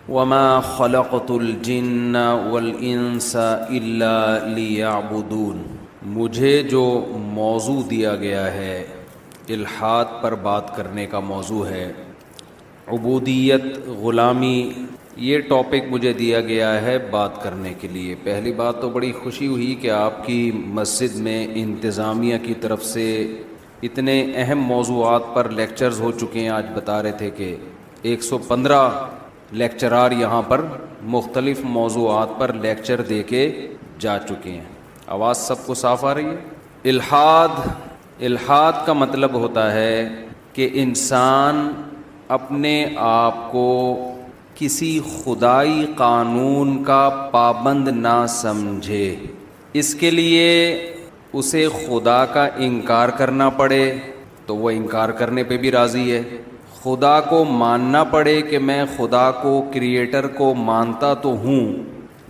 وما خلقت الجن والانس الا لیعبدون۔ مجھے جو موضوع دیا گیا ہے، الحاد پر بات کرنے کا موضوع ہے، عبودیت، غلامی، یہ ٹاپک مجھے دیا گیا ہے بات کرنے کے لیے۔ پہلی بات تو بڑی خوشی ہوئی کہ آپ کی مسجد میں انتظامیہ کی طرف سے اتنے اہم موضوعات پر لیکچرز ہو چکے ہیں۔ آج بتا رہے تھے کہ 115 لیکچرار یہاں پر مختلف موضوعات پر لیکچر دے کے جا چکے ہیں۔ آواز سب کو صاف آ رہی ہے؟ الحاد کا مطلب ہوتا ہے کہ انسان اپنے آپ کو کسی خدائی قانون کا پابند نہ سمجھے، اس کے لیے اسے خدا کا انکار کرنا پڑے تو وہ انکار کرنے پہ بھی راضی ہے، خدا کو ماننا پڑے کہ میں خدا کو، کریٹر کو مانتا تو ہوں،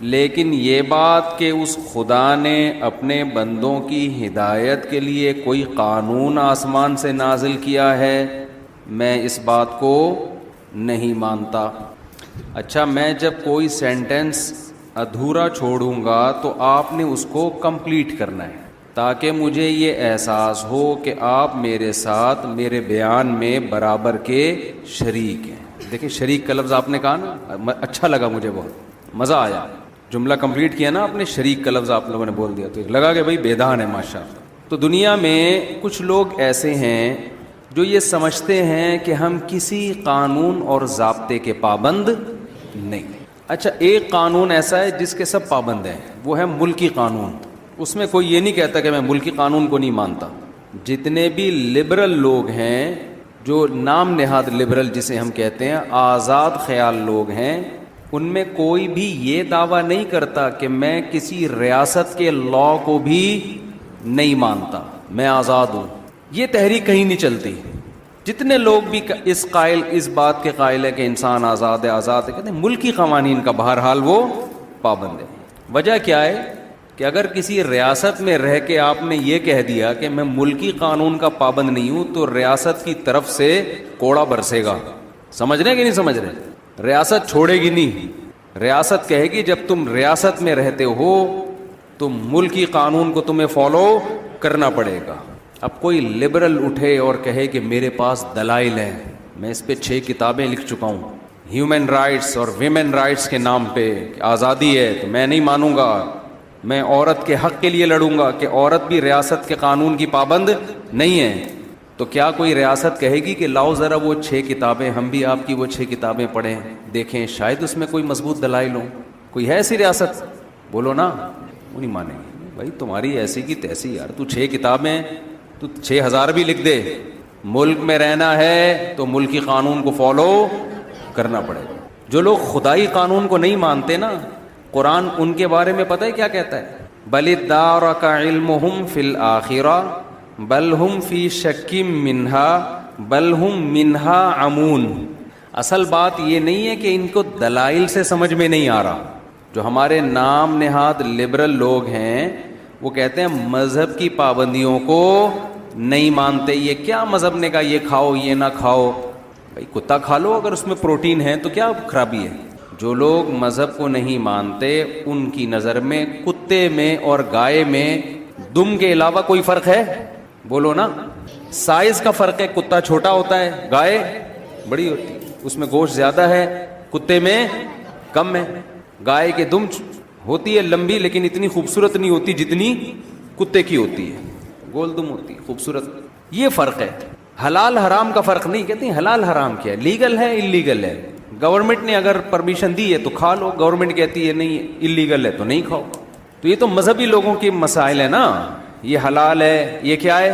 لیکن یہ بات کہ اس خدا نے اپنے بندوں کی ہدایت کے لیے کوئی قانون آسمان سے نازل کیا ہے، میں اس بات کو نہیں مانتا۔ اچھا، میں جب کوئی سینٹنس ادھورا چھوڑوں گا تو آپ نے اس کو کمپلیٹ کرنا ہے، تاکہ مجھے یہ احساس ہو کہ آپ میرے ساتھ میرے بیان میں برابر کے شریک ہیں۔ دیکھیں، شریک کا لفظ آپ نے کہا نا، اچھا لگا، مجھے بہت مزہ آیا۔ جملہ کمپلیٹ کیا نا آپ نے، شریک کا لفظ آپ لوگوں نے بول دیا تو لگا کہ بھائی بیدان ہے ماشاءاللہ۔ تو دنیا میں کچھ لوگ ایسے ہیں جو یہ سمجھتے ہیں کہ ہم کسی قانون اور ضابطے کے پابند نہیں۔ اچھا، ایک قانون ایسا ہے جس کے سب پابند ہیں، وہ ہے ملکی قانون۔ اس میں کوئی یہ نہیں کہتا کہ میں ملکی قانون کو نہیں مانتا۔ جتنے بھی لبرل لوگ ہیں، جو نام نہاد لبرل جسے ہم کہتے ہیں، آزاد خیال لوگ ہیں، ان میں کوئی بھی یہ دعویٰ نہیں کرتا کہ میں کسی ریاست کے لاء کو بھی نہیں مانتا، میں آزاد ہوں۔ یہ تحریک کہیں نہیں چلتی۔ جتنے لوگ بھی اس بات کے قائل ہے کہ انسان آزاد ہے، کہتے ہیں ملکی قوانین کا بہرحال وہ پابند ہے۔ وجہ کیا ہے کہ اگر کسی ریاست میں رہ کے آپ نے یہ کہہ دیا کہ میں ملکی قانون کا پابند نہیں ہوں، تو ریاست کی طرف سے کوڑا برسے گا۔ سمجھ رہے ہیں کہ نہیں سمجھ رہے؟ ریاست چھوڑے گی نہیں، ریاست کہے گی جب تم ریاست میں رہتے ہو تو ملکی قانون کو تمہیں فالو کرنا پڑے گا۔ اب کوئی لبرل اٹھے اور کہے کہ میرے پاس دلائل ہیں، میں اس پہ 6 کتابیں لکھ چکا ہوں، ہیومن رائٹس اور ویمن رائٹس کے نام پہ کہ آزادی ہے، تو میں نہیں مانوں گا، میں عورت کے حق کے لیے لڑوں گا کہ عورت بھی ریاست کے قانون کی پابند نہیں ہے، تو کیا کوئی ریاست کہے گی کہ لاؤ ذرا وہ 6 کتابیں، ہم بھی آپ کی وہ 6 کتابیں پڑھیں، دیکھیں شاید اس میں کوئی مضبوط دلائل ہوں؟ کوئی ہے ایسی ریاست؟ بولو نا، وہ نہیں مانیں گے۔ بھائی تمہاری ایسی کی تیسی یار، تو 6 کتابیں، تو 6000 بھی لکھ دے، ملک میں رہنا ہے تو ملکی قانون کو فالو کرنا پڑے گا۔ جو لوگ خدائی قانون کو نہیں مانتے نا، قرآن ان کے بارے میں پتہ ہے کیا کہتا ہے؟ بل ادارک علمہم فی الآخرہ بل ہم فی شک منہا بل ہم منہا عمون۔ اصل بات یہ نہیں ہے کہ ان کو دلائل سے سمجھ میں نہیں آ رہا۔ جو ہمارے نام نہاد لبرل لوگ ہیں وہ کہتے ہیں مذہب کی پابندیوں کو نہیں مانتے۔ یہ کیا مذہب نے کہا یہ کھاؤ یہ نہ کھاؤ؟ بھائی کتا کھا لو اگر اس میں پروٹین ہے تو کیا خرابی ہے؟ جو لوگ مذہب کو نہیں مانتے ان کی نظر میں کتے میں اور گائے میں دم کے علاوہ کوئی فرق ہے؟ بولو نا، سائز کا فرق ہے، کتا چھوٹا ہوتا ہے، گائے بڑی ہوتی ہے، اس میں گوشت زیادہ ہے، کتے میں کم ہے۔ گائے کے دم ہوتی ہے لمبی لیکن اتنی خوبصورت نہیں ہوتی جتنی کتے کی ہوتی ہے، گول دم ہوتی ہے، خوبصورت۔ یہ فرق ہے، حلال حرام کا فرق نہیں۔ کہتے ہیں حلال حرام کیا ہے، لیگل ہے اللیگل ہے۔ گورنمنٹ نے اگر پرمیشن دی ہے تو کھا لو، گورنمنٹ کہتی ہے نہیں اللیگل ہے تو نہیں کھاؤ۔ تو یہ تو مذہبی لوگوں کے مسائل ہیں نا، یہ حلال ہے یہ کیا ہے،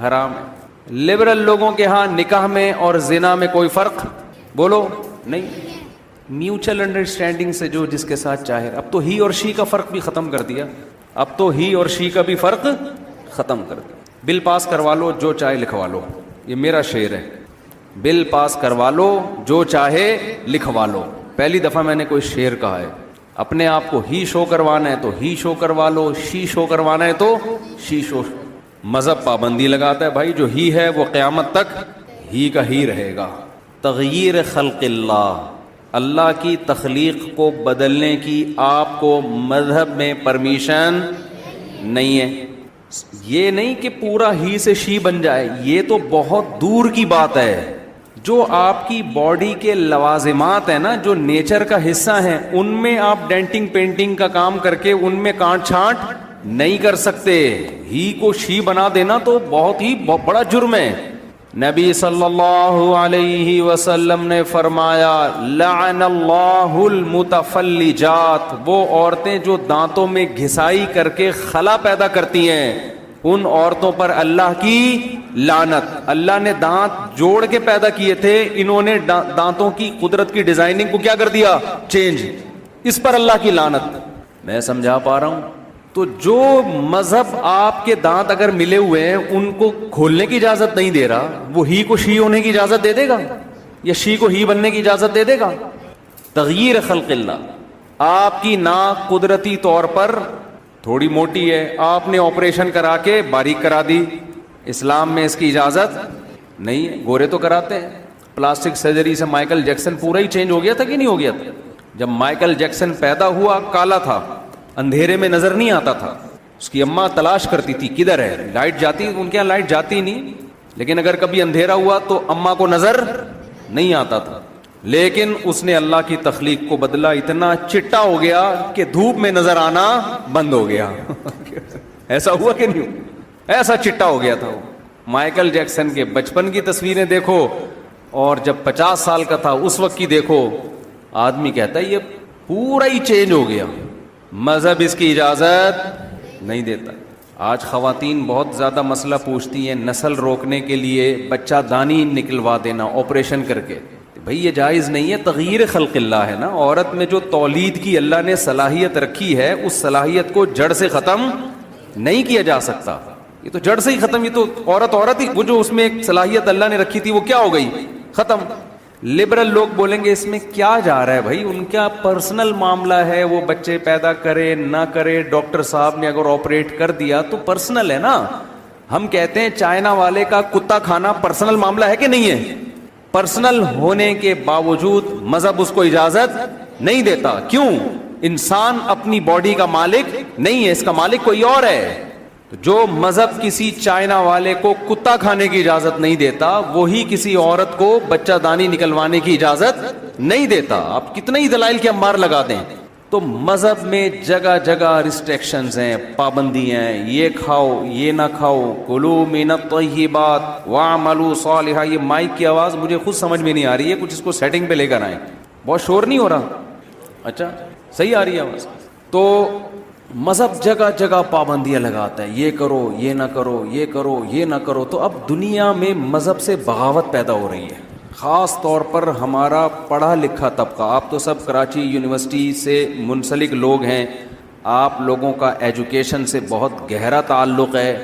حرام ہے۔ لبرل لوگوں کے ہاں نکاح میں اور زنا میں کوئی فرق بولو نہیں، میوچل انڈرسٹینڈنگ سے جو جس کے ساتھ چاہے۔ اب تو ہی اور شی کا فرق بھی ختم کر دیا، اب تو ہی اور شی کا بھی فرق ختم کر دیا۔ بل پاس کروا لو، جو چاہے لکھوا لو، یہ میرا شعر ہے، بل پاس کروا لو جو چاہے لکھوا لو۔ پہلی دفعہ میں نے کوئی شعر کہا ہے۔ اپنے آپ کو ہی شو کروانا ہے تو ہی شو کروا لو، شی شو کروانا ہے تو شی شو۔ مذہب پابندی لگاتا ہے بھائی جو ہی ہے وہ قیامت تک ہی کا ہی رہے گا۔ تغییر خلق اللہ، اللہ کی تخلیق کو بدلنے کی آپ کو مذہب میں پرمیشن نہیں ہے. یہ نہیں کہ پورا ہی سے شی بن جائے، یہ تو بہت دور کی بات ہے. جو آپ کی باڈی کے لوازمات ہیں نا، جو نیچر کا حصہ ہیں، ان میں آپ ڈینٹنگ پینٹنگ کا کام کر کے ان میں کانٹ چھانٹ نہیں کر سکتے. ہی کو شی بنا دینا تو بہت ہی بڑا جرم ہے. نبی صلی اللہ علیہ وسلم نے فرمایا لعن اللہ المتفلجات، وہ عورتیں جو دانتوں میں گھسائی کر کے خلا پیدا کرتی ہیں، ان عورتوں پر اللہ کی لعنت. اللہ نے دانت جوڑ کے پیدا کیے تھے، انہوں نے دانتوں کی قدرت کی ڈیزائننگ کو کیا کر دیا؟ چینج. اس پر اللہ کی لعنت. میں سمجھا پا رہا ہوں؟ تو جو مذہب آپ کے دانت اگر ملے ہوئے ہیں ان کو کھولنے کی اجازت نہیں دے رہا، وہ ہی کو شی ہونے کی اجازت دے دے گا یا شی کو ہی بننے کی اجازت دے دے گا؟ تغییر خلق اللہ. آپ کی ناک قدرتی طور پر تھوڑی موٹی ہے، آپ نے آپریشن کرا کے باریک کرا دی. اسلام میں اس کی اجازت نہیں ہے. گورے تو کراتے ہیں. پلاسٹک سرجری سے مائیکل جیکسن پورا ہی چینج ہو گیا تھا کہ نہیں ہو گیا تھا؟ جب مائیکل جیکسن پیدا ہوا کالا تھا، اندھیرے میں نظر نہیں آتا تھا. اس کی اماں تلاش کرتی تھی کدھر ہے، لائٹ جاتی، ان کے یہاں لائٹ جاتی نہیں، لیکن اگر کبھی اندھیرا ہوا تو اماں کو نظر نہیں آتا تھا. لیکن اس نے اللہ کی تخلیق کو بدلا، اتنا چٹا ہو گیا کہ دھوپ میں نظر آنا بند ہو گیا. ایسا ہوا کہ نہیں؟ ایسا چٹا ہو گیا تھا وہ. مائیکل جیکسن کے بچپن کی تصویریں دیکھو اور جب 50 سال کا تھا اس وقت کی دیکھو، آدمی کہتا ہے یہ پورا ہی چینج ہو گیا. مذہب اس کی اجازت نہیں دیتا. آج خواتین بہت زیادہ مسئلہ پوچھتی ہیں، نسل روکنے کے لیے بچہ دانی نکلوا دینا آپریشن کر کے. بھئی یہ جائز نہیں ہے، تغییر خلق اللہ ہے نا. عورت میں جو تولید کی اللہ نے صلاحیت رکھی ہے، اس صلاحیت کو جڑ سے ختم نہیں کیا جا سکتا. یہ تو جڑ سے ہی ختم، یہ تو عورت ہی، وہ جو اس میں ایک صلاحیت اللہ نے رکھی تھی وہ کیا ہو گئی؟ ختم. لبرل لوگ بولیں گے اس میں کیا جا رہا ہے بھائی، ان کا پرسنل معاملہ ہے، وہ بچے پیدا کرے نہ کرے، ڈاکٹر صاحب نے اگر آپریٹ کر دیا تو پرسنل ہے نا. ہم کہتے ہیں چائنا والے کا کتا کھانا پرسنل معاملہ ہے کہ نہیں ہے؟ پرسنل ہونے کے باوجود مذہب اس کو اجازت نہیں دیتا. کیوں؟ انسان اپنی باڈی کا مالک نہیں ہے، اس کا مالک کوئی اور ہے. جو مذہب کسی چائنا والے کو کتا کھانے کی اجازت نہیں دیتا، وہی کسی عورت کو بچہ دانی نکلوانے کی اجازت نہیں دیتا. آپ کتنے ہی دلائل کے انبار لگا دیں. تو مذہب میں جگہ جگہ ریسٹرکشنز ہیں، پابندیاں ہیں، یہ کھاؤ یہ نہ کھاؤ، کلوا من الطیبات واعملوا صالحا. یہ مائک کی آواز مجھے خود سمجھ میں نہیں آ رہی ہے، کچھ اس کو سیٹنگ پہ لے کر آئیں. بہت شور نہیں ہو رہا؟ اچھا صحیح آ رہی ہے آواز. تو مذہب جگہ جگہ پابندیاں لگاتا ہے، یہ کرو یہ نہ کرو، یہ کرو یہ نہ کرو. تو اب دنیا میں مذہب سے بغاوت پیدا ہو رہی ہے، خاص طور پر ہمارا پڑھا لکھا طبقہ. آپ تو سب کراچی یونیورسٹی سے منسلک لوگ ہیں، آپ لوگوں کا ایجوکیشن سے بہت گہرا تعلق ہے.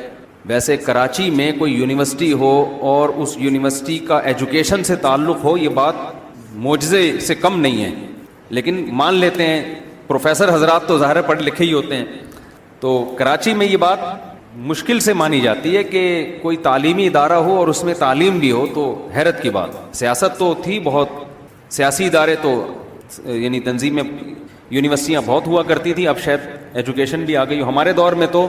ویسے کراچی میں کوئی یونیورسٹی ہو اور اس یونیورسٹی کا ایجوکیشن سے تعلق ہو، یہ بات معجزے سے کم نہیں ہے. لیکن مان لیتے ہیں پروفیسر حضرات تو ظاہر پڑھ لکھے ہی ہوتے ہیں، تو کراچی میں یہ بات مشکل سے مانی جاتی ہے کہ کوئی تعلیمی ادارہ ہو اور اس میں تعلیم بھی ہو، تو حیرت کی بات. سیاست تو تھی بہت، سیاسی ادارے تو یعنی تنظیمیں یونیورسٹیاں بہت ہوا کرتی تھی، اب شاید ایجوکیشن بھی آ گئی. ہمارے دور میں تو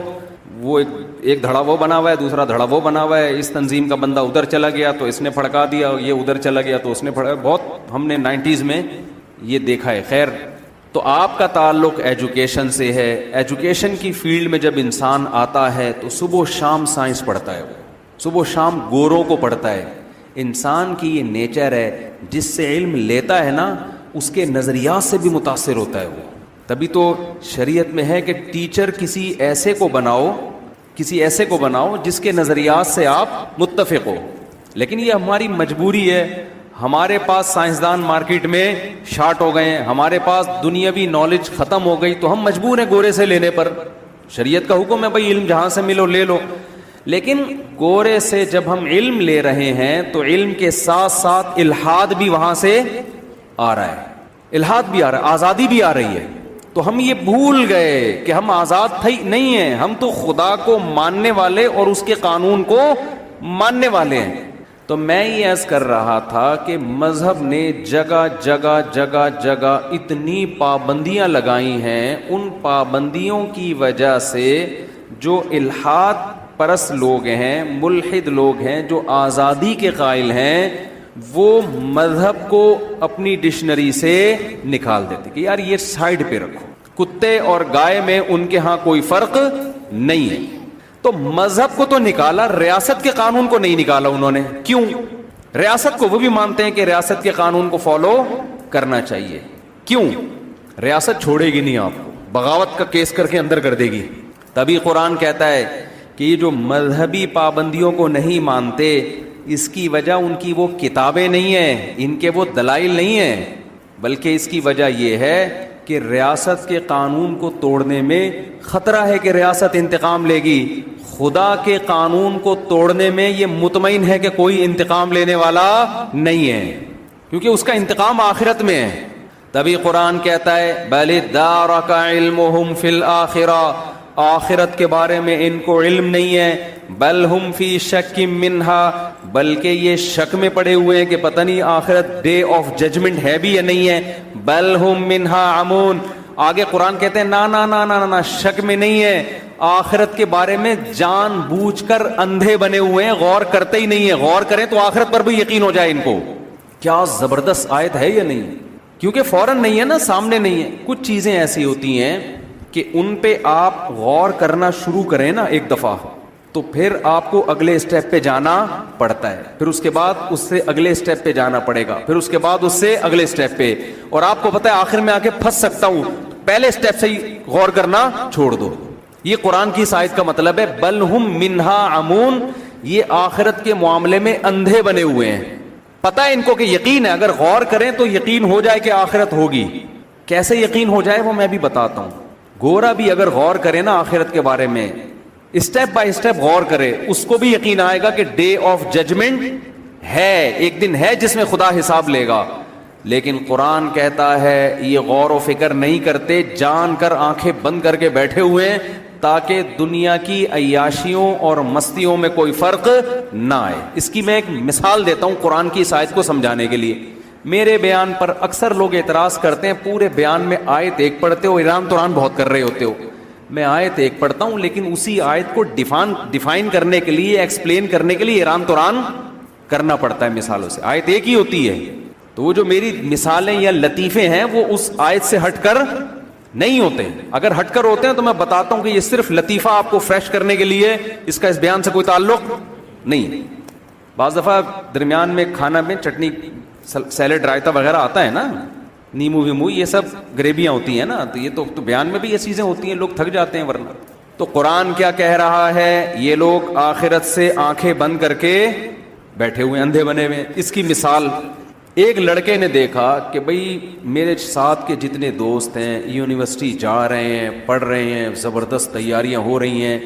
وہ ایک دھڑا وہ بنا ہوا ہے، دوسرا دھڑا وہ بنا ہوا ہے. اس تنظیم کا بندہ ادھر چلا گیا تو اس نے پھڑکا دیا، یہ ادھر چلا گیا تو اس نے پھڑکا. بہت ہم نے 90s میں یہ دیکھا ہے. خیر، تو آپ کا تعلق ایجوکیشن سے ہے. ایجوکیشن کی فیلڈ میں جب انسان آتا ہے تو صبح و شام سائنس پڑھتا ہے، صبح و شام گوروں کو پڑھتا ہے. انسان کی یہ نیچر ہے، جس سے علم لیتا ہے نا اس کے نظریات سے بھی متاثر ہوتا ہے وہ. تبھی تو شریعت میں ہے کہ ٹیچر کسی ایسے کو بناؤ جس کے نظریات سے آپ متفق ہو. لیکن یہ ہماری مجبوری ہے. ہمارے پاس سائنسدان مارکیٹ میں شارٹ ہو گئے ہیں، ہمارے پاس دنیاوی نالج ختم ہو گئی، تو ہم مجبور ہیں گورے سے لینے پر. شریعت کا حکم ہے بھائی علم جہاں سے ملو لے لو. لیکن گورے سے جب ہم علم لے رہے ہیں تو علم کے ساتھ ساتھ الحاد بھی وہاں سے آ رہا ہے، الحاد بھی آ رہا ہے، آزادی بھی آ رہی ہے. تو ہم یہ بھول گئے کہ ہم آزاد تھے نہیں ہیں، ہم تو خدا کو ماننے والے اور اس کے قانون کو ماننے والے ہیں. تو میں یہ عرض کر رہا تھا کہ مذہب نے جگہ جگہ جگہ جگہ اتنی پابندیاں لگائی ہیں، ان پابندیوں کی وجہ سے جو الحاد پرست لوگ ہیں، ملحد لوگ ہیں، جو آزادی کے قائل ہیں، وہ مذہب کو اپنی ڈکشنری سے نکال دیتے کہ یار یہ سائیڈ پہ رکھو، کتے اور گائے میں ان کے ہاں کوئی فرق نہیں ہے۔ تو مذہب کو تو نکالا، ریاست کے قانون کو نہیں نکالا انہوں نے۔ کیوں؟ ریاست کو وہ بھی مانتے ہیں کہ ریاست کے قانون کو فالو کرنا چاہیے۔ کیوں؟ ریاست چھوڑے گی نہیں آپ کو، بغاوت کا کیس کر کے اندر کر دے گی۔ تبھی قرآن کہتا ہے کہ یہ جو مذہبی پابندیوں کو نہیں مانتے، اس کی وجہ ان کی وہ کتابیں نہیں ہیں، ان کے وہ دلائل نہیں ہیں، بلکہ اس کی وجہ یہ ہے کہ ریاست کے قانون کو توڑنے میں خطرہ ہے کہ ریاست انتقام لے گی۔ خدا کے قانون کو توڑنے میں یہ مطمئن ہے کہ کوئی انتقام لینے والا نہیں ہے، کیونکہ اس کا انتقام آخرت میں ہے۔ تبھی قرآن کہتا ہے بل ادارک علمہم فی الآخرہ، آخرت کے بارے میں ان کو علم نہیں ہے، بل ہم فی شک منہا، بلکہ یہ شک میں پڑے ہوئے ہیں کہ پتہ نہیں آخرت ڈے آف ججمنٹ ہے بھی یا نہیں ہے، بل ہم منہا عمون۔ آگے قرآن کہتے ہیں نا نا نا نا نا، شک میں نہیں ہے، آخرت کے بارے میں جان بوجھ کر اندھے بنے ہوئے ہیں، غور کرتے ہی نہیں ہیں۔ غور کریں تو آخرت پر بھی یقین ہو جائے ان کو۔ کیا زبردست آیت ہے یا نہیں؟ کیونکہ فوراً نہیں ہے نا، سامنے نہیں ہے۔ کچھ چیزیں ایسی ہوتی ہیں کہ ان پہ آپ غور کرنا شروع کریں نا ایک دفعہ، تو پھر آپ کو اگلے اسٹیپ پہ جانا پڑتا ہے، پھر اس کے بعد اس سے اگلے اسٹیپ پہ جانا پڑے گا، پھر اس کے بعد اس سے اگلے اسٹیپ پہ، اور آپ کو پتہ ہے آخر میں آ کے پھنس سکتا ہوں، پہلے اسٹیپ سے ہی غور کرنا چھوڑ دو۔ یہ قرآن کی اس آیت کا مطلب ہے بل ہم منہا عمون، یہ آخرت کے معاملے میں اندھے بنے ہوئے ہیں۔ پتہ ہے ان کو کہ یقین ہے، اگر غور کریں تو یقین ہو جائے کہ آخرت ہوگی۔ کیسے یقین ہو جائے وہ میں بھی بتاتا ہوں۔ گورا بھی اگر غور کرے نا آخرت کے بارے میں، اسٹیپ بائی اسٹیپ غور کرے، اس کو بھی یقین آئے گا کہ ڈے آف ججمنٹ ہے، ایک دن ہے جس میں خدا حساب لے گا۔ لیکن قرآن کہتا ہے یہ غور و فکر نہیں کرتے، جان کر آنکھیں بند کر کے بیٹھے ہوئے ہیں تاکہ دنیا کی عیاشیوں اور مستیوں میں کوئی فرق نہ آئے۔ اس کی میں ایک مثال دیتا ہوں قرآن کی اس آیت کو سمجھانے کے لیے۔ میرے بیان پر اکثر لوگ اعتراض کرتے ہیں، پورے بیان میں آیت ایک پڑھتے ہو، ایران توران بہت کر رہے ہوتے ہو۔ میں آیت ایک پڑھتا ہوں لیکن اسی آیت کو ڈیفائن کرنے کے لیے، ایکسپلین کرنے کے لیے ایران توران کرنا پڑتا ہے مثالوں سے۔ آیت ایک ہی ہوتی ہے، تو وہ جو میری مثالیں یا لطیفے ہیں وہ اس آیت سے ہٹ کر نہیں ہوتے۔ اگر ہٹ کر ہوتے ہیں تو میں بتاتا ہوں کہ یہ صرف لطیفہ آپ کو فریش کرنے کے لیے، اس کا اس بیان سے کوئی تعلق نہیں۔ بعض دفعہ درمیان میں کھانا میں چٹنی، سیلڈ، رائتا وغیرہ آتا ہے نا، نیمو ویمو، یہ سب گریبیاں ہوتی ہیں نا، تو یہ تو بیان میں بھی یہ چیزیں ہوتی ہیں، لوگ تھک جاتے ہیں ورنہ۔ تو قرآن کیا کہہ رہا ہے؟ یہ لوگ آخرت سے آنکھیں بند کر کے بیٹھے ہوئے، اندھے بنے ہوئے۔ اس کی مثال، ایک لڑکے نے دیکھا کہ بھئی میرے ساتھ کے جتنے دوست ہیں یونیورسٹی جا رہے ہیں، پڑھ رہے ہیں، زبردست تیاریاں ہو رہی ہیں،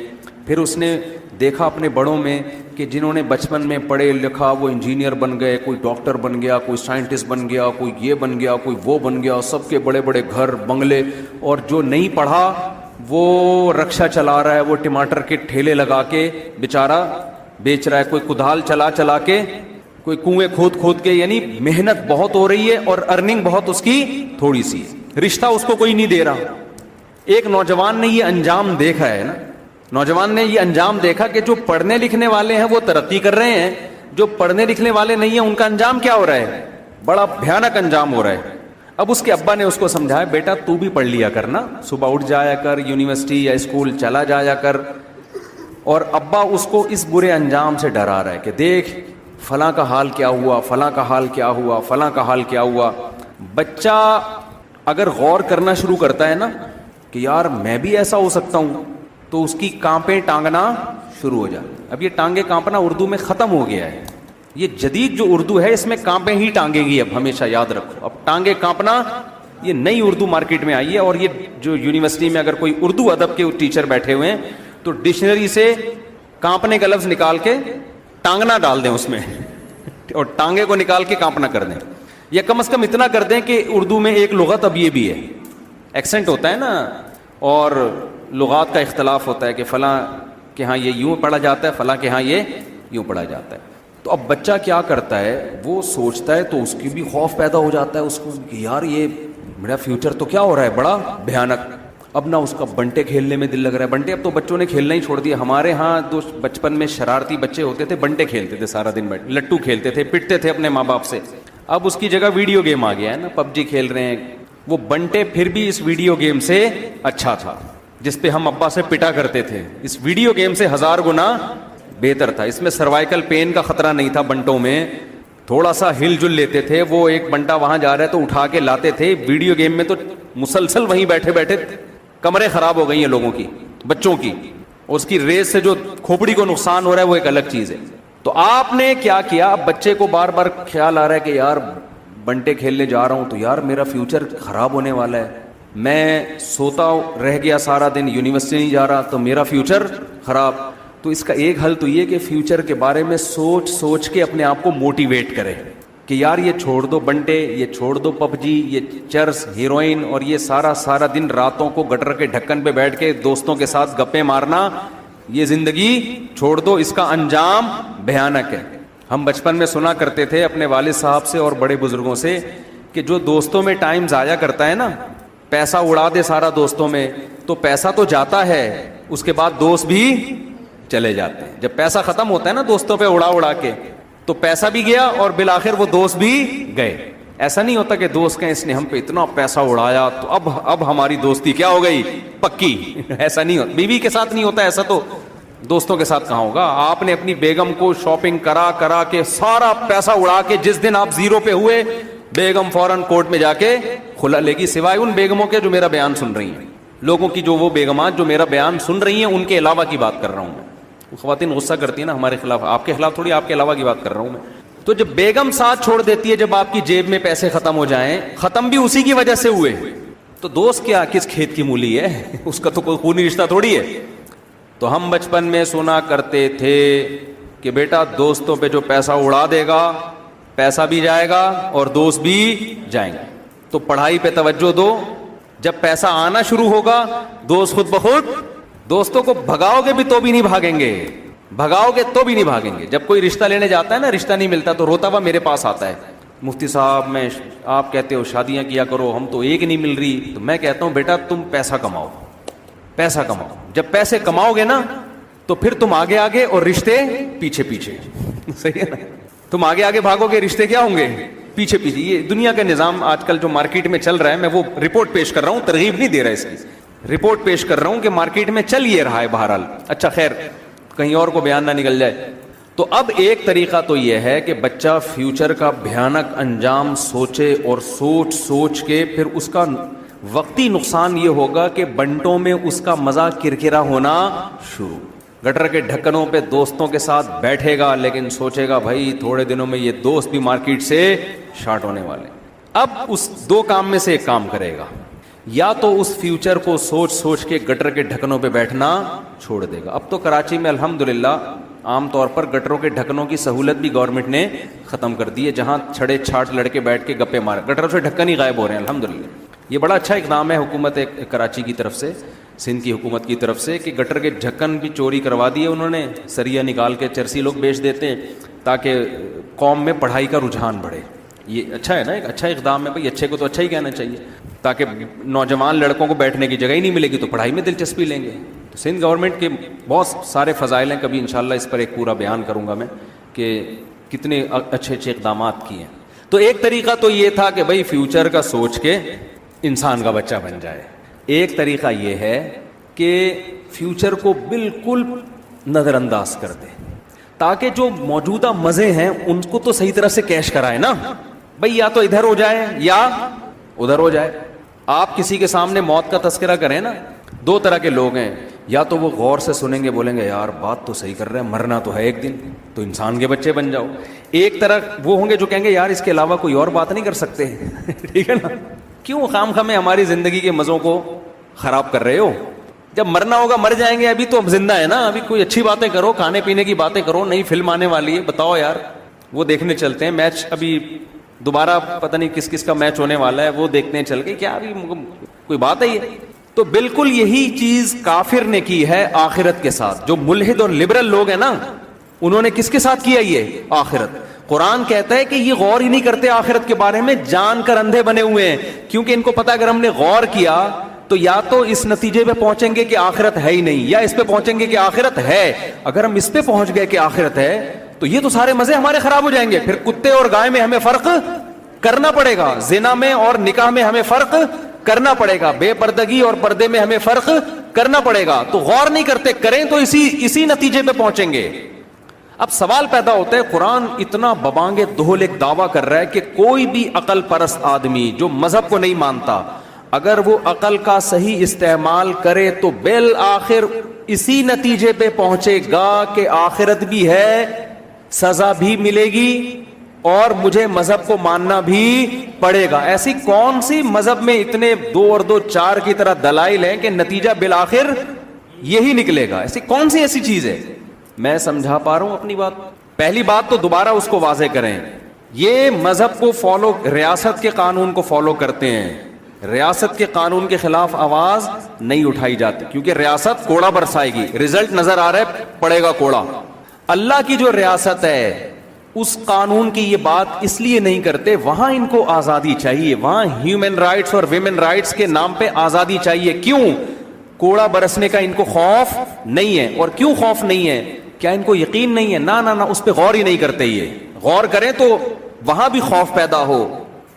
پھر اس نے دیکھا اپنے بڑوں میں کہ جنہوں نے بچپن میں پڑھے لکھا وہ انجینئر بن گئے، کوئی ڈاکٹر بن گیا، کوئی سائنٹسٹ بن گیا، کوئی یہ بن گیا، کوئی وہ بن گیا، سب کے بڑے بڑے گھر بنگلے، اور جو نہیں پڑھا وہ رکشہ چلا رہا ہے، وہ ٹماٹر کے ٹھیلے لگا کے بیچارہ بیچ رہا ہے، کوئی کدال چلا چلا کے، کوئی کنویں کھود کھود کے، یعنی محنت بہت ہو رہی ہے اور ارننگ بہت اس کی تھوڑی سی، رشتہ اس کو کوئی نہیں دے رہا۔ ایک نوجوان نے یہ انجام دیکھا ہے نا، نوجوان نے یہ انجام دیکھا کہ جو پڑھنے لکھنے والے ہیں وہ ترقی کر رہے ہیں، جو پڑھنے لکھنے والے نہیں ہیں ان کا انجام کیا ہو رہا ہے؟ بڑا بھیانک انجام ہو رہا ہے۔ اب اس کے ابا نے اس کو سمجھایا، بیٹا تو بھی پڑھ لیا کرنا، صبح اٹھ جایا کر، یونیورسٹی یا اسکول چلا جایا کر۔ اور ابا اس کو اس برے انجام سے ڈرا رہا ہے کہ دیکھ فلاں کا حال کیا ہوا، فلاں کا حال کیا ہوا، فلاں کا حال کیا ہوا۔ بچہ اگر غور کرنا شروع کرتا ہے نا کہ یار میں بھی ایسا ہو سکتا ہوں، تو اس کی کانپیں ٹانگنا شروع ہو جاتی۔ اب یہ ٹانگیں کانپنا اردو میں ختم ہو گیا ہے، یہ جدید جو اردو ہے اس میں کانپیں ہی ٹانگیں گی، اب ہمیشہ یاد رکھو۔ اب ٹانگیں کانپنا یہ نئی اردو مارکیٹ میں آئی ہے، اور یہ جو یونیورسٹی میں اگر کوئی اردو ادب کے ٹیچر بیٹھے ہوئے ہیں تو ڈکشنری سے کانپنے کا لفظ نکال کے ٹانگنا ڈال دیں اس میں، اور ٹانگے کو نکال کے کانپنا کر دیں، یا کم از کم اتنا کر دیں کہ اردو میں ایک لغت اب یہ بھی ہے، ایکسنٹ ہوتا ہے نا، اور لغات کا اختلاف ہوتا ہے کہ فلاں کے ہاں یہ یوں پڑھا جاتا ہے، فلاں کے ہاں یہ یوں پڑھا جاتا ہے۔ تو اب بچہ کیا کرتا ہے, وہ سوچتا ہے تو اس کی بھی خوف پیدا ہو جاتا ہے اس کو کہ یار یہ میرا فیوچر تو کیا ہو رہا ہے بڑا بھیانک. اب نہ اس کا بنٹے کھیلنے میں دل لگ رہا ہے. بنٹے اب تو بچوں نے کھیلنا ہی چھوڑ دیا. ہمارے ہاں تو بچپن میں شرارتی بچے ہوتے تھے, بنٹے کھیلتے تھے سارا دن, بیٹھ لٹو کھیلتے تھے, پٹتے تھے اپنے ماں باپ سے. اب اس کی جگہ ویڈیو گیم آ گیا ہے نا, پب جی کھیل رہے ہیں. وہ بنٹے پھر بھی اس ویڈیو گیم سے اچھا تھا جس پہ ہم ابا سے پٹا کرتے تھے, اس ویڈیو گیم سے 1000 گنا بہتر تھا. اس میں سروائیکل پین کا خطرہ نہیں تھا بنٹوں میں, تھوڑا سا ہل جل لیتے تھے. وہ ایک بنٹا وہاں جا رہا ہے تو اٹھا کے لاتے تھے. ویڈیو گیم میں تو مسلسل وہیں بیٹھے بیٹھے کمرے خراب ہو گئی ہیں لوگوں کی, بچوں کی. اس کی ریس سے جو کھوپڑی کو نقصان ہو رہا ہے وہ ایک الگ چیز ہے. تو آپ نے کیا کیا, اب بچے کو بار بار خیال آ رہا ہے کہ یار بنٹے کھیلنے جا رہا ہوں تو یار میرا فیوچر خراب ہونے والا ہے. میں سوتا رہ گیا سارا دن, یونیورسٹی نہیں جا رہا تو میرا فیوچر خراب. تو اس کا ایک حل تو یہ کہ فیوچر کے بارے میں سوچ سوچ کے اپنے آپ کو موٹیویٹ کرے کہ یار یہ چھوڑ دو بنٹے, یہ چھوڑ دو پب جی, یہ چرس, ہیروئن اور یہ سارا دن راتوں کو گٹر کے ڈھکن پہ بیٹھ کے دوستوں کے ساتھ گپے مارنا, یہ زندگی چھوڑ دو, اس کا انجام بھیانک ہے. ہم بچپن میں سنا کرتے تھے اپنے والد صاحب سے اور بڑے بزرگوں سے کہ جو دوستوں میں ٹائم ضائع کرتا ہے نا, پیسہ اڑا دے سارا دوستوں میں, تو پیسہ تو جاتا ہے, اس کے بعد دوست بھی چلے جاتے ہیں. جب پیسہ ختم ہوتا ہے نا دوستوں پہ اڑا کے, تو پیسہ بھی گیا اور بالآخر وہ دوست بھی گئے. ایسا نہیں ہوتا کہ دوست کہیں اس نے ہم پہ اتنا پیسہ اڑایا تو اب ہماری دوستی کیا ہو گئی پکی. ایسا نہیں ہوتا, بیوی کے ساتھ نہیں ہوتا ایسا, تو دوستوں کے ساتھ کہاں ہوگا. آپ نے اپنی بیگم کو شاپنگ کرا کے سارا پیسہ اڑا کے جس دن آپ زیرو پہ ہوئے, بیگم فوراً کورٹ میں جا کے کھلا لے گی, سوائے ان بیگموں کے جو میرا بیان سن رہی ہیں. لوگوں کی جو وہ بیگمات جو میرا بیان سن رہی ہیں ان کے علاوہ کی بات کر رہا ہوں میں. خواتین غصہ کرتی ہیں نا ہمارے خلاف, آپ کے خلاف تھوڑی, آپ کے علاوہ کی بات کر رہا ہوں میں. تو جب بیگم ساتھ چھوڑ دیتی ہے, جب آپ کی جیب میں پیسے ختم ہو جائیں, ختم بھی اسی کی وجہ سے ہوئے, تو دوست کیا کس کھیت کی مولی ہے, اس کا تو کوئی خونی رشتہ تھوڑی ہے. تو ہم بچپن میں سنا کرتے تھے کہ بیٹا دوستوں پہ جو پیسہ اڑا دے گا پیسہ بھی جائے گا اور دوست بھی جائیں گے, تو پڑھائی پہ توجہ دو. جب پیسہ آنا شروع ہوگا دوست خود بخود, دوستوں کو بھگاؤ گے بھی تو بھی نہیں بھاگیں گے, بھگاؤ گے تو بھی نہیں بھاگیں گے. جب کوئی رشتہ لینے جاتا ہے نا, رشتہ نہیں ملتا تو روتا ہوا میرے پاس آتا ہے, مفتی صاحب میں آپ کہتے ہو شادیاں کیا کرو, ہم تو ایک نہیں مل رہی. تو میں کہتا ہوں بیٹا تم پیسہ کماؤ, پیسہ کماؤ. جب پیسے کماؤ گے نا تو پھر تم آگے آگے اور رشتے پیچھے پیچھے. صحیح ہے نا, تم آگے آگے بھاگو گے, رشتے کیا ہوں گے پیچھے پیچھے. یہ دنیا کا نظام آج کل جو مارکیٹ میں چل رہا ہے, میں وہ رپورٹ پیش کر رہا ہوں, ترغیب نہیں دے رہا اس کی, رپورٹ پیش کر رہا ہوں کہ مارکیٹ میں چل یہ رہا ہے بہرحال. اچھا خیر, کہیں اور کو بیان نہ نکل جائے. تو اب ایک طریقہ تو یہ ہے کہ بچہ فیوچر کا بھیانک انجام سوچے, اور سوچ کے پھر اس کا وقتی نقصان یہ ہوگا کہ بنٹوں میں اس کا مزہ کرکرا ہونا شروع. گٹر کے ڈھکنوں پہ دوستوں کے ساتھ بیٹھے گا, لیکن سوچے گا بھائی تھوڑے دنوں میں یہ دوست بھی مارکیٹ سے شارٹ ہونے والے. اب اس دو کام میں سے ایک کام کرے گا, یا تو اس فیوچر کو سوچ کے گٹر کے ڈھکنوں پہ بیٹھنا چھوڑ دے گا. اب تو کراچی میں الحمدللہ عام طور پر گٹروں کے ڈھکنوں کی سہولت بھی گورنمنٹ نے ختم کر دی ہے, جہاں چھڑے چھاٹ لڑکے بیٹھ کے گپے مارے, گٹروں سے ڈھکن ہی غائب ہو رہے ہیں الحمدللہ. یہ بڑا اچھا اقدام ہے حکومت کراچی کی طرف سے, سندھ کی حکومت کی طرف سے, کہ گٹر کے ڈھکن بھی چوری کروا دیے انہوں نے, سریا نکال کے چرسی لوگ بیچ دیتے ہیں تاکہ قوم میں پڑھائی کا رجحان بڑھے. یہ اچھا ہے نا, ایک اچھا اقدام ہے بھائی, اچھے کو تو اچھا ہی کہنا چاہیے, تاکہ نوجوان لڑکوں کو بیٹھنے کی جگہ ہی نہیں ملے گی تو پڑھائی میں دلچسپی لیں گے. تو سندھ گورنمنٹ کے بہت سارے فضائل ہیں, کبھی انشاءاللہ اس پر ایک پورا بیان کروں گا میں کہ کتنے اچھے اقدامات کیے ہیں. تو ایک طریقہ تو یہ تھا کہ بھائی فیوچر کا سوچ کے انسان کا بچہ بن جائے. ایک طریقہ یہ ہے کہ فیوچر کو بالکل نظر انداز کر دے, تاکہ جو موجودہ مزے ہیں ان کو تو صحیح طرح سے کیش کرائے نا بھائی, یا تو ادھر ہو جائے یا ادھر ہو جائے. آپ کسی کے سامنے موت کا تذکرہ کریں نا, دو طرح کے لوگ ہیں, یا تو وہ غور سے سنیں گے, بولیں گے یار بات تو صحیح کر رہے ہیں, مرنا تو ہے ایک دن, تو انسان کے بچے بن جاؤ. ایک طرح وہ ہوں گے جو کہیں گے یار اس کے علاوہ کوئی اور بات نہیں کر سکتے. ٹھیک ہے نا, کیوں خام خامے ہماری زندگی کے مزوں کو خراب کر رہے ہو, جب مرنا ہوگا مر جائیں گے, ابھی تو ہم زندہ ہے نا, ابھی کوئی اچھی باتیں کرو, کھانے پینے کی باتیں کرو, نئی فلم آنے والی ہے, بتاؤ یار وہ دیکھنے چلتے ہیں, میچ ابھی دوبارہ پتہ نہیں کس کس کا میچ ہونے والا ہے, وہ دیکھنے چل گئے, کیا ابھی کوئی بات ہے یہ؟ تو بالکل یہی چیز کافر نے کی ہے آخرت کے ساتھ. جو ملحد اور لبرل لوگ ہیں نا, انہوں نے کس کے ساتھ کیا یہ؟ آخرت. قرآن کہتا ہے کہ یہ غور ہی نہیں کرتے آخرت کے بارے میں, جان کر اندھے بنے ہوئے ہیں, کیونکہ ان کو پتا اگر ہم نے غور کیا تو یا تو اس نتیجے پہ پہنچیں گے کہ آخرت ہے ہی نہیں, یا اس پہ پہنچیں گے کہ آخرت ہے. اگر ہم اس پہ پہنچ گئے کہ آخرت ہے تو یہ تو سارے مزے ہمارے خراب ہو جائیں گے. پھر کتے اور گائے میں ہمیں فرق کرنا پڑے گا, زنا میں اور نکاح میں ہمیں فرق کرنا پڑے گا, بے پردگی اور پردے میں ہمیں فرق کرنا پڑے گا. تو غور نہیں کرتے, کریں تو اسی نتیجے پہ پہنچیں گے. اب سوال پیدا ہوتا ہے, قرآن اتنا ببانگے دہل ایک دعویٰ کر رہا ہے کہ کوئی بھی عقل پرست آدمی جو مذہب کو نہیں مانتا, اگر وہ عقل کا صحیح استعمال کرے تو بالآخر اسی نتیجے پہ پہنچے گا کہ آخرت بھی ہے, سزا بھی ملے گی, اور مجھے مذہب کو ماننا بھی پڑے گا. ایسی کون سی مذہب میں اتنے 2 اور 2 4 کی طرح دلائل ہیں کہ نتیجہ بالآخر یہی نکلے گا؟ ایسی کون سی ایسی چیز ہے؟ میں سمجھا پا رہا ہوں اپنی بات؟ پہلی بات تو دوبارہ اس کو واضح کریں, یہ مذہب کو فالو, ریاست کے قانون کو فالو کرتے ہیں, ریاست کے قانون کے خلاف آواز نہیں اٹھائی جاتی, کیونکہ ریاست کوڑا برسائے گی, رزلٹ نظر آ رہا ہے, پڑے گا کوڑا. اللہ کی جو ریاست ہے اس قانون کی یہ بات اس لیے نہیں کرتے, وہاں ان کو آزادی چاہیے, وہاں ہیومن رائٹس اور ویمن رائٹس کے نام پہ آزادی چاہیے. کیوں؟ کوڑا برسنے کا ان کو خوف نہیں ہے. اور کیوں خوف نہیں ہے؟ کیا ان کو یقین نہیں ہے؟ نہ نہ نہ, اس پہ غور ہی نہیں کرتے. یہ غور کریں تو وہاں بھی خوف پیدا ہو,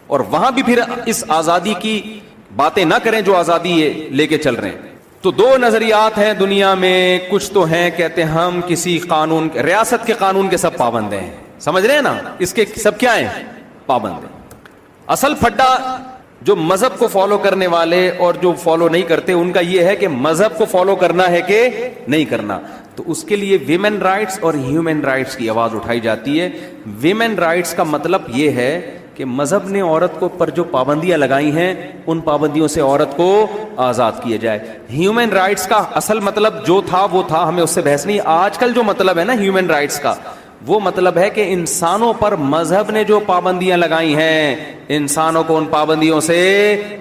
اور وہاں بھی پھر اس آزادی کی باتیں نہ کریں جو آزادی یہ لے کے چل رہے ہیں. تو 2 نظریات ہیں دنیا میں. کچھ تو ہیں کہتے ہیں ہم کسی قانون, ریاست کے قانون کے سب پابند ہیں, سمجھ رہے ہیں نا, اس کے سب کیا ہیں؟ پابند ہیں. اصل پھڈا جو مذہب کو فالو کرنے والے اور جو فالو نہیں کرتے ان کا یہ ہے کہ مذہب کو فالو کرنا ہے کہ نہیں کرنا. تو اس کے لیے ویمن رائٹس اور ہیومن رائٹس کی آواز اٹھائی جاتی ہے. ویمن رائٹس کا مطلب یہ ہے کہ مذہب نے عورت کو پر جو پابندیاں لگائی ہیں ان پابندیوں سے عورت کو آزاد کیا جائے. ہیومن رائٹس کا اصل مطلب جو تھا وہ تھا, ہمیں اس سے بحث نہیں. آج کل جو مطلب ہے نا ہیومن رائٹس کا, وہ مطلب ہے کہ انسانوں پر مذہب نے جو پابندیاں لگائی ہیں انسانوں کو ان پابندیوں سے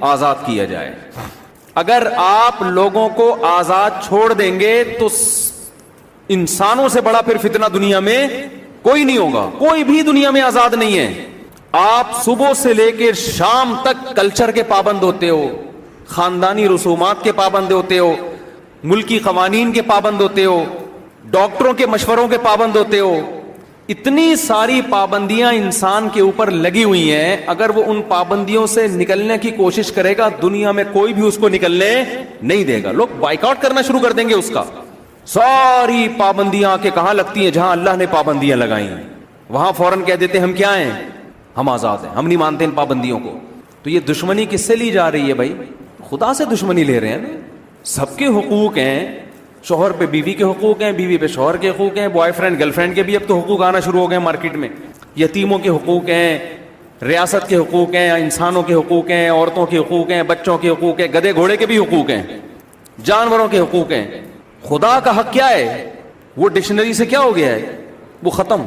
آزاد کیا جائے. اگر آپ لوگوں کو آزاد چھوڑ دیں گے تو انسانوں سے بڑا پھر فتنہ دنیا میں کوئی نہیں ہوگا. کوئی بھی دنیا میں آزاد نہیں ہے. آپ صبح سے لے کے شام تک کلچر کے پابند ہوتے ہو, خاندانی رسومات کے پابند ہوتے ہو, ملکی قوانین کے پابند ہوتے ہو, ڈاکٹروں کے مشوروں کے پابند ہوتے ہو. اتنی ساری پابندیاں انسان کے اوپر لگی ہوئی ہیں, اگر وہ ان پابندیوں سے نکلنے کی کوشش کرے گا دنیا میں کوئی بھی اس کو نکلنے نہیں دے گا. لوگ بائیکاٹ کرنا شروع کر دیں گے اس کا. ساری پابندیاں آ کے کہاں لگتی ہیں؟ جہاں اللہ نے پابندیاں لگائی ہیں وہاں فوراً کہہ دیتے ہیں ہم کیا ہیں؟ ہم آزاد ہیں, ہم نہیں مانتے ان پابندیوں کو. تو یہ دشمنی کس سے لی جا رہی ہے بھائی؟ خدا سے دشمنی لے رہے ہیں. سب کے حقوق ہیں, شوہر پہ بیوی کے حقوق ہیں, بیوی پہ شوہر کے حقوق ہیں, بوائے فرینڈ گرل فرینڈ کے بھی اب تو حقوق آنا شروع ہو گئے مارکیٹ میں. یتیموں کے حقوق ہیں, ریاست کے حقوق ہیں, انسانوں کے حقوق ہیں, عورتوں کے حقوق ہیں, بچوں کے حقوق ہیں, گدھے گھوڑے کے بھی حقوق ہیں, جانوروں کے حقوق ہیں. خدا کا حق کیا ہے؟ وہ ڈکشنری سے کیا ہو گیا ہے؟ وہ ختم.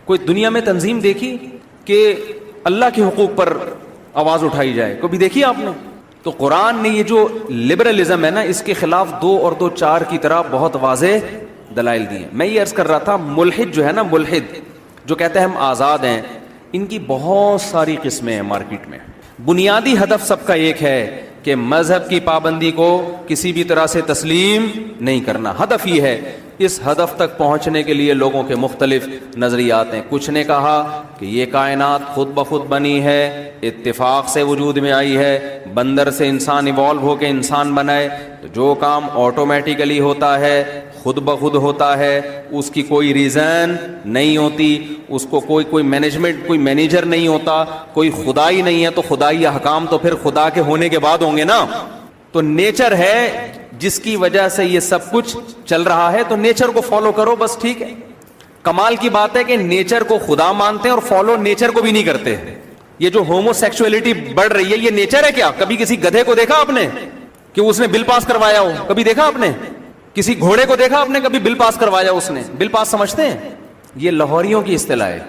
کوئی دنیا میں تنظیم دیکھی کہ اللہ کے حقوق پر آواز اٹھائی جائے؟ کبھی دیکھی آپ نے؟ تو قرآن نے یہ جو لبرلزم ہے نا, اس کے خلاف 2 اور 2 4 کی طرح بہت واضح دلائل دی ہیں. میں یہ عرض کر رہا تھا, ملحد جو ہے نا, ملحد جو کہتے ہیں ہم آزاد ہیں, ان کی بہت ساری قسمیں ہیں مارکیٹ میں. بنیادی ہدف سب کا ایک ہے کہ مذہب کی پابندی کو کسی بھی طرح سے تسلیم نہیں کرنا. ہدف یہ ہے. اس ہدف تک پہنچنے کے لیے لوگوں کے مختلف نظریات ہیں. کچھ نے کہا کہ یہ کائنات خود بخود بنی ہے, اتفاق سے وجود میں آئی ہے, بندر سے انسان ایوالو ہو کے انسان بنائے, تو جو کام آٹومیٹیکلی ہوتا ہے خود بخود ہوتا ہے, اس کی کوئی ریزن نہیں ہوتی, اس کو کوئی مینجمنٹ, کوئی مینیجر نہیں ہوتا, کوئی خدائی نہیں ہے. تو خدائی احکام تو پھر خدا کے ہونے کے بعد ہوں گے نا. تو نیچر ہے جس کی وجہ سے یہ سب کچھ چل رہا ہے, تو نیچر کو فالو کرو بس, ٹھیک ہے. کمال کی بات ہے کہ نیچر کو خدا مانتے ہیں اور فالو نیچر کو بھی نہیں کرتے. یہ جو ہومو سیکسولیٹی بڑھ رہی ہے یہ نیچر ہے کیا؟ کبھی کسی گدھے کو دیکھا آپ نے کہ اس نے بل پاس کروایا ہو؟ کبھی دیکھا آپ نے؟ کسی گھوڑے کو دیکھا آپ نے کبھی بل پاس کروایا اس نے؟ بل پاس سمجھتے ہیں یہ لاہوریوں کی اصطلاح ہے.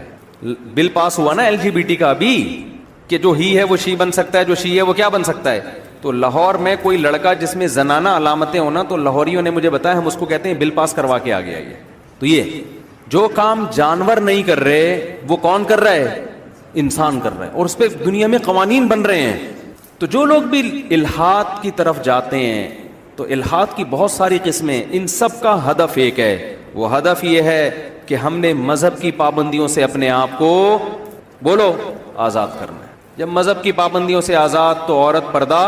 بل پاس ہوا نا LGBT کا ابھی, کہ جو ہی ہے وہ شی بن سکتا ہے, جو شی ہے وہ کیا بن سکتا ہے. تو لاہور میں کوئی لڑکا جس میں زنانہ علامتیں ہونا, تو لاہوریوں نے مجھے بتایا ہم اس کو کہتے ہیں بل پاس کروا کے آ گیا یہ. تو یہ جو کام جانور نہیں کر رہے وہ کون کر رہا ہے؟ انسان کر رہا ہے، اور اس پہ دنیا میں قوانین بن رہے ہیں. تو جو لوگ بھی الحاد کی طرف جاتے ہیں، تو الحاد کی بہت ساری قسمیں، ان سب کا ہدف ایک ہے. وہ ہدف یہ ہے کہ ہم نے مذہب کی پابندیوں سے اپنے آپ کو بولو آزاد کرنا ہے. جب مذہب کی پابندیوں سے آزاد، تو عورت پردہ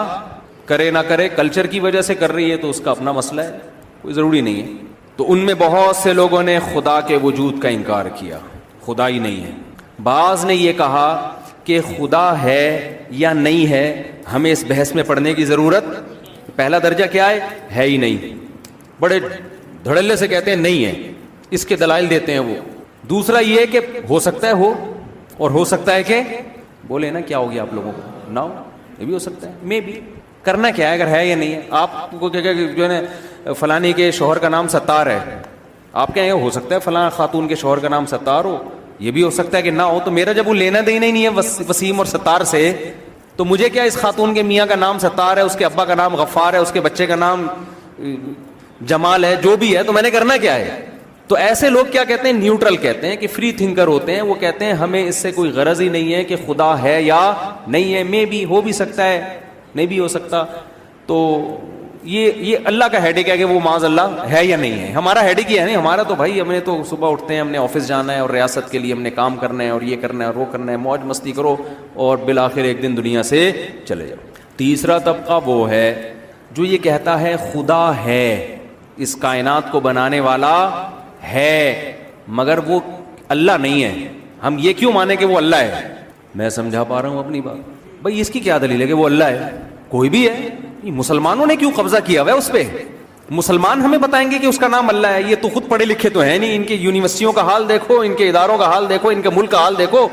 کرے نہ کرے، کلچر کی وجہ سے کر رہی ہے تو اس کا اپنا مسئلہ ہے، کوئی ضروری نہیں ہے. تو ان میں بہت سے لوگوں نے خدا کے وجود کا انکار کیا، خدا ہی نہیں ہے. بعض نے یہ کہا کہ خدا ہے یا نہیں ہے، ہمیں اس بحث میں پڑھنے کی ضرورت. پہلا درجہ کیا ہے ہی نہیں، بڑے دھڑلے سے کہتے ہیں نہیں ہے، اس کے دلائل دیتے ہیں وہ. دوسرا یہ کہ ہو سکتا ہے ہو، اور ہو سکتا ہے کہ بولے نا کیا ہو گیا آپ لوگوں کو، نہ ہو، یہ بھی ہو سکتا ہے. میں بھی کرنا کیا ہے اگر ہے یا نہیں ہے. آپ کو کیا جو ہے فلانی کے شوہر کا نام ستار ہے، آپ کہیں ہو سکتا ہے فلاں خاتون کے شوہر کا نام ستار ہو، یہ بھی ہو سکتا ہے کہ نہ ہو. تو میرا جب وہ لینا دینا ہی نہیں ہے وسیم اور ستار سے، تو مجھے کیا اس خاتون کے میاں کا نام ستار ہے، اس کے ابا کا نام غفار ہے، اس کے بچے کا نام جمال ہے، جو بھی ہے، تو میں نے کرنا کیا ہے. تو ایسے لوگ کیا کہتے ہیں، نیوٹرل کہتے ہیں، کہ فری تھنکر ہوتے ہیں. وہ کہتے ہیں ہمیں اس سے کوئی غرض ہی نہیں ہے کہ خدا ہے یا نہیں ہے، میں بھی ہو بھی سکتا ہے، نہیں بھی ہو سکتا. تو یہ اللہ کا ہیڈک ہے کہ وہ معاذ اللہ ہے یا نہیں ہے. ہمارا ہیڈک ہی ہے نہیں. ہمارا تو بھائی ہم نے تو صبح اٹھتے ہیں، ہم نے آفس جانا ہے، اور ریاست کے لیے ہم نے کام کرنا ہے، اور یہ کرنا ہے اور وہ کرنا ہے، موج مستی کرو اور بالآخر ایک دن دنیا سے چلے جاؤ. تیسرا طبقہ وہ ہے جو یہ کہتا ہے خدا ہے، اس کائنات کو بنانے والا ہے، مگر وہ اللہ نہیں ہے. ہم یہ کیوں مانیں کہ وہ اللہ ہے؟ میں سمجھا پا رہا ہوں اپنی بات. بھائی اس کی کیا دلیل ہے کہ وہ اللہ ہے؟ کوئی بھی ہے. مسلمانوں نے کیوں قبضہ کیا ہوا ہے اس پہ؟ مسلمان ہمیں بتائیں گے کہ اس کا نام اللہ ہے. یہ تو خود پڑھے لکھے تو ہیں نہیں. ان کی یونیورسٹیوں کا حال دیکھو، ان کے اداروں کا حال دیکھو، ان کے ملک کا حال دیکھو.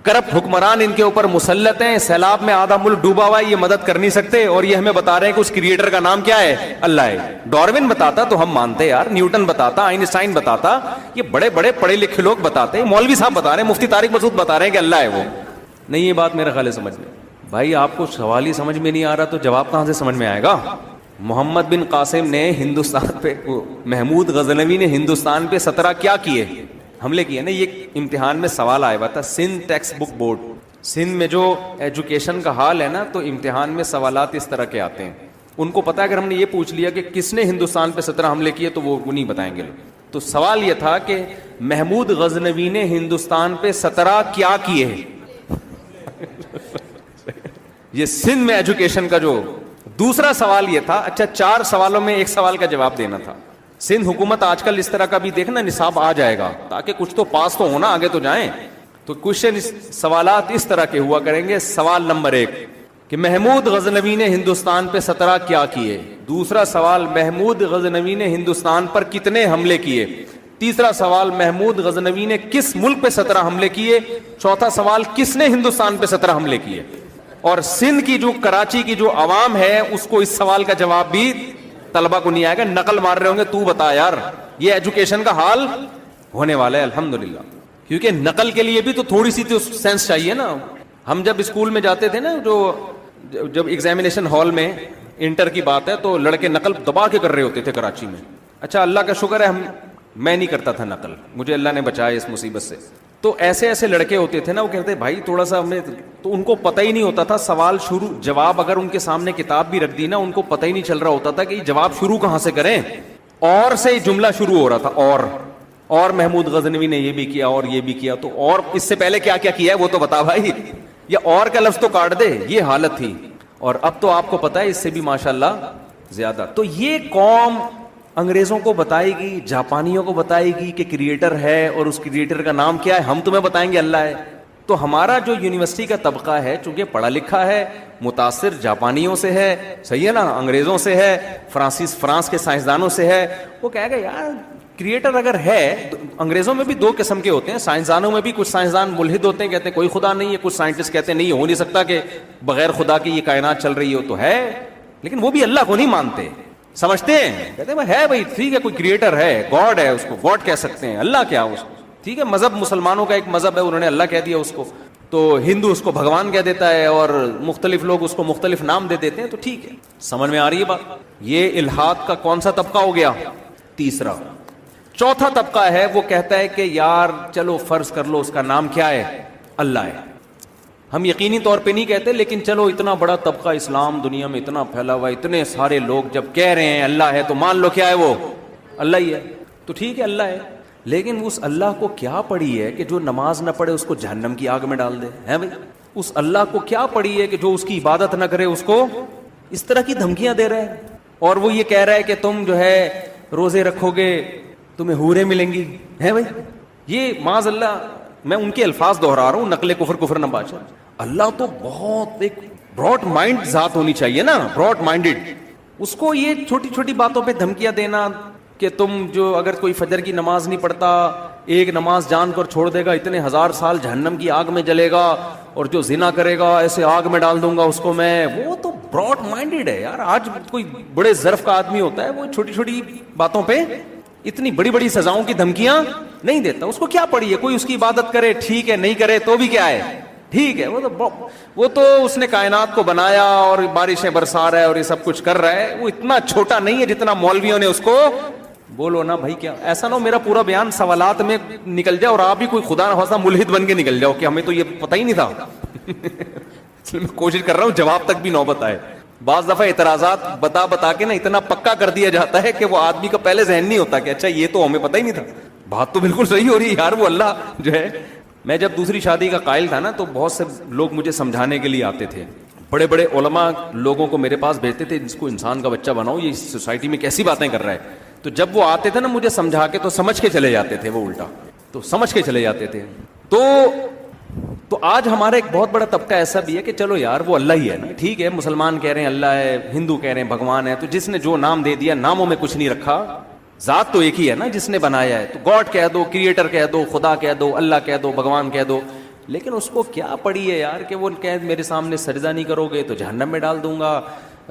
کرپٹ حکمران ان کے اوپر مسلط ہیں، سیلاب میں آدھا ملک ڈوبا ہوا ہے، یہ مدد کر نہیں سکتے، اور یہ ہمیں بتا رہے ہیں کہ اس کریٹر کا نام کیا ہے؟ اللہ ہے. ڈاروین بتاتا تو ہم مانتے یار، نیوٹن بتاتا، آئنسٹائن بتاتا، یہ بڑے بڑے پڑھے لکھے لوگ بتاتے ہیں، مولوی صاحب بتا رہے ہیں، مفتی طارق مسعود بتا رہے ہیں کہ اللہ ہے. وہ نہیں، یہ بات میرا خیال ہے سمجھ میں. بھائی آپ کو سوال ہی سمجھ میں نہیں آ رہا تو جواب کہاں سے سمجھ میں آئے گا؟ محمد بن قاسم نے ہندوستان پہ، محمود غزنوی نے ہندوستان پہ 17 کیا کیے؟ حملے کیے نا. یہ امتحان میں سوال آیا ہوا تھا، Sindh text book board, Sindh میں جو ایجوکیشن کا حال ہے نا، تو امتحان میں سوالات اس طرح کے آتے ہیں. ان کو پتا ہے اگر ہم نے یہ پوچھ لیا کہ کس نے ہندوستان پہ 17 حملے کیے تو وہ نہیں بتائیں گے. تو سوال یہ تھا کہ محمود غزنوی نے ہندوستان پہ 17 کیا کیے ہیں. یہ سندھ میں ایجوکیشن کا جو دوسرا سوال یہ تھا. اچھا 4 سوالوں میں ایک سوال کا جواب دینا تھا. سندھ حکومت آج کل اس طرح کا بھی دیکھنا نصاب آ جائے گا تاکہ کچھ تو پاس تو ہونا، آگے تو جائیں. تو کوشچن سوالات اس طرح کے ہوا کریں گے. سوال نمبر 1 کہ محمود غزنوی نے ہندوستان پہ 17 کیا کیے. دوسرا سوال محمود غزنوی نے ہندوستان پر کتنے حملے کیے. تیسرا سوال محمود غزنوی نے کس ملک پہ 17 حملے کیے. چوتھا سوال کس نے ہندوستان پہ 17 حملے کیے. اور سندھ کی جو کراچی کی جو عوام ہے اس کو اس سوال کا جواب بھی طلبہ کو نہیں آئے گا. نقل مار رہے ہوں گے، تو بتا یار. یہ ایجوکیشن کا حال ہونے والا ہے الحمدللہ. کیونکہ نقل کے لیے بھی تو تھوڑی سی تو سینس چاہیے نا. ہم جب اسکول میں جاتے تھے نا، جب ایگزامینیشن ہال میں انٹر کی بات ہے تو لڑکے نقل دبا کے کر رہے ہوتے تھے کراچی میں. اچھا اللہ کا شکر ہے میں نہیں کرتا تھا نقل، مجھے اللہ نے بچایا اس مصیبت سے. تو ایسے ایسے لڑکے ہوتے تھے نا، وہ کہتے بھائی تھوڑا سا ہمیں، تو ان کو پتہ ہی نہیں ہوتا تھا سوال شروع جواب. اگر ان کے سامنے کتاب بھی رکھ دی نا، ان کو پتہ ہی نہیں چل رہا ہوتا تھا کہ جواب شروع کہاں سے کریں. اور سے جملہ شروع ہو رہا تھا. اور محمود غزنوی نے یہ بھی کیا اور یہ بھی کیا. تو اور اس سے پہلے کیا کیا کیا ہے وہ تو بتا بھائی. یا اور کا لفظ تو کاٹ دے. یہ حالت تھی. اور اب تو آپ کو پتا ہے اس سے بھی ماشاءاللہ زیادہ. تو یہ قوم انگریزوں کو بتائے گی، جاپانیوں کو بتائے گی کہ کریٹر ہے اور اس کریٹر کا نام کیا ہے. ہم تمہیں بتائیں گے اللہ ہے. تو ہمارا جو یونیورسٹی کا طبقہ ہے چونکہ پڑھا لکھا ہے، متاثر جاپانیوں سے ہے، صحیح ہے نا، انگریزوں سے ہے، فرانس کے سائنسدانوں سے ہے. وہ کہے گا یار کریٹر اگر ہے، انگریزوں میں بھی 2 قسم کے ہوتے ہیں. سائنسدانوں میں بھی کچھ سائنسدان ملحد ہوتے ہیں، کہتے ہیں کوئی خدا نہیں ہے. کچھ سائنٹسٹ کہتے ہیں نہیں ہو نہیں سکتا کہ بغیر خدا کی یہ کائنات چل رہی ہو. تو ہے، لیکن وہ بھی اللہ کو نہیں مانتے. سمجھتے ہیں، کہتے ہیں ہے بھائی ٹھیک ہے کوئی کریٹر ہے، گاڈ ہے، اس کو گاڈ کہہ سکتے ہیں. اللہ کیا اس کو ٹھیک ہے. مذہب مسلمانوں کا ایک مذہب ہے، انہوں نے اللہ کہہ دیا اس کو. تو ہندو اس کو بھگوان کہہ دیتا ہے اور مختلف لوگ اس کو مختلف نام دے دیتے ہیں. تو ٹھیک ہے، سمجھ میں آ رہی ہے بات. یہ الحاد کا کون سا طبقہ ہو گیا؟ تیسرا. چوتھا طبقہ ہے وہ کہتا ہے کہ یار چلو فرض کر لو اس کا نام کیا ہے، اللہ ہے. ہم یقینی طور پہ نہیں کہتے، لیکن چلو اتنا بڑا طبقہ اسلام دنیا میں اتنا پھیلا ہوا ہے، اتنے سارے لوگ جب کہہ رہے ہیں اللہ ہے تو مان لو کیا ہے، وہ اللہ ہی ہے. تو ٹھیک ہے اللہ ہے، لیکن اس اللہ کو کیا پڑی ہے کہ جو نماز نہ پڑھے اس کو جہنم کی آگ میں ڈال دے ہیں بھائی؟ اس اللہ کو کیا پڑی ہے کہ جو اس کی عبادت نہ کرے اس کو اس طرح کی دھمکیاں دے رہے ہیں، اور وہ یہ کہہ رہا ہے کہ تم جو ہے روزے رکھو گے تمہیں حوریں ملیں گی، ہیں بھائی؟ یہ معاذ اللہ، میں ان کے الفاظ دہرا رہا ہوں، نقل کفر نہ بادشاہ. اللہ تو بہت ایک براڈ مائنڈ ذات ہونی چاہیے نا، براڈ مائنڈڈ. اس کو یہ چھوٹی چھوٹی باتوں پہ دھمکیاں دینا کہ تم جو اگر کوئی فجر کی نماز نہیں پڑھتا، ایک نماز جان کر چھوڑ دے گا اتنے 1000 سال جہنم کی آگ میں جلے گا، اور جو زنا کرے گا ایسے آگ میں ڈال دوں گا اس کو میں. وہ تو براڈ مائنڈڈ ہے یار. آج کوئی بڑے ظرف کا آدمی ہوتا ہے وہ چھوٹی چھوٹی باتوں پہ اتنی بڑی بڑی سزاؤں کی دھمکیاں نہیں دیتا. اس کو کیا پڑی ہے؟ کوئی اس کی عبادت کرے ٹھیک ہے، نہیں کرے تو بھی کیا ہے ٹھیک ہے. وہ تو اس نے کائنات کو بنایا اور بارشیں برسا رہا ہے اور یہ سب کچھ کر رہا ہے. وہ اتنا چھوٹا نہیں ہے جتنا مولویوں نے اس کو. بولو نا بھائی، کیا ایسا نہ ہو میرا پورا بیان سوالات میں نکل جائے اور آپ بھی کوئی خدا نہ خواستہ ملحد بن کے نکل جاؤ کہ ہمیں تو یہ پتہ ہی نہیں تھا. میں کوشش کر رہا ہوں جواب تک بھی نوبت آئے. بعض دفعہ اعتراضات بتا کے نا اتنا پکا کر دیا جاتا ہے کہ وہ آدمی کا پہلے ذہن نہیں ہوتا کہ اچھا یہ تو ہمیں پتہ ہی نہیں تھا. بات تو بالکل صحیح ہو رہی ہے یار. وہ اللہ جو ہے، میں جب دوسری شادی کا قائل تھا نا تو بہت سے لوگ مجھے سمجھانے کے لیے آتے تھے. بڑے بڑے علماء لوگوں کو میرے پاس بھیجتے تھے جس کو انسان کا بچہ بناؤ، یہ سوسائٹی میں کیسی باتیں کر رہا ہے. تو جب وہ آتے تھے نا مجھے سمجھا کے تو سمجھ کے چلے جاتے تھے، وہ الٹا تو سمجھ کے چلے جاتے تھے. تو آج ہمارا ایک بہت بڑا طبقہ ایسا بھی ہے کہ چلو یار وہ اللہ ہی ہے نا، ٹھیک ہے. مسلمان کہہ رہے ہیں اللہ ہے، ہندو کہہ رہے ہیں بھگوان ہے. تو جس نے جو نام دے دیا، ناموں میں کچھ نہیں رکھا، ذات تو ایک ہی ہے نا جس نے بنایا ہے. تو گاڈ کہہ دو، کریٹر کہہ دو، خدا کہہ دو، اللہ کہہ دو، بھگوان کہہ دو. لیکن اس کو کیا پڑی ہے یار کہ وہ کہ میرے سامنے سجدہ نہیں کرو گے تو جہنم میں ڈال دوں گا،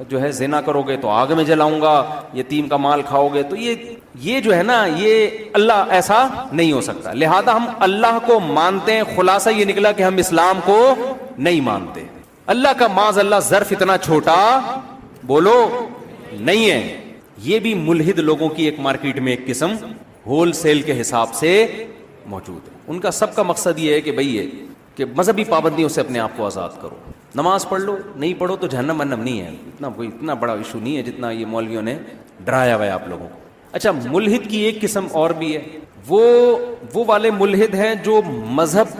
جو ہے زنا کرو گے تو آگ میں جلاؤں گا، یتیم کا مال کھاؤ گے تو یہ جو ہے نا یہ اللہ ایسا نہیں ہو سکتا. لہذا ہم اللہ کو مانتے ہیں. خلاصہ یہ نکلا کہ ہم اسلام کو نہیں مانتے. اللہ کا معاذ اللہ ظرف اتنا چھوٹا بولو نہیں ہے. یہ بھی ملحد لوگوں کی ایک مارکیٹ میں ایک قسم ہول سیل کے حساب سے موجود ہے. ان کا سب کا مقصد یہ ہے کہ بھئی یہ کہ مذہبی پابندیوں سے اپنے آپ کو آزاد کرو. نماز پڑھ لو، نہیں پڑھو تو جہنم ونم نہیں ہے. اتنا بڑا ایشو نہیں ہے جتنا یہ مولویوں نے ڈرایا ہوا ہے آپ لوگوں کو. اچھا، ملحد کی ایک قسم اور بھی ہے. وہ والے ملحد ہیں جو مذہب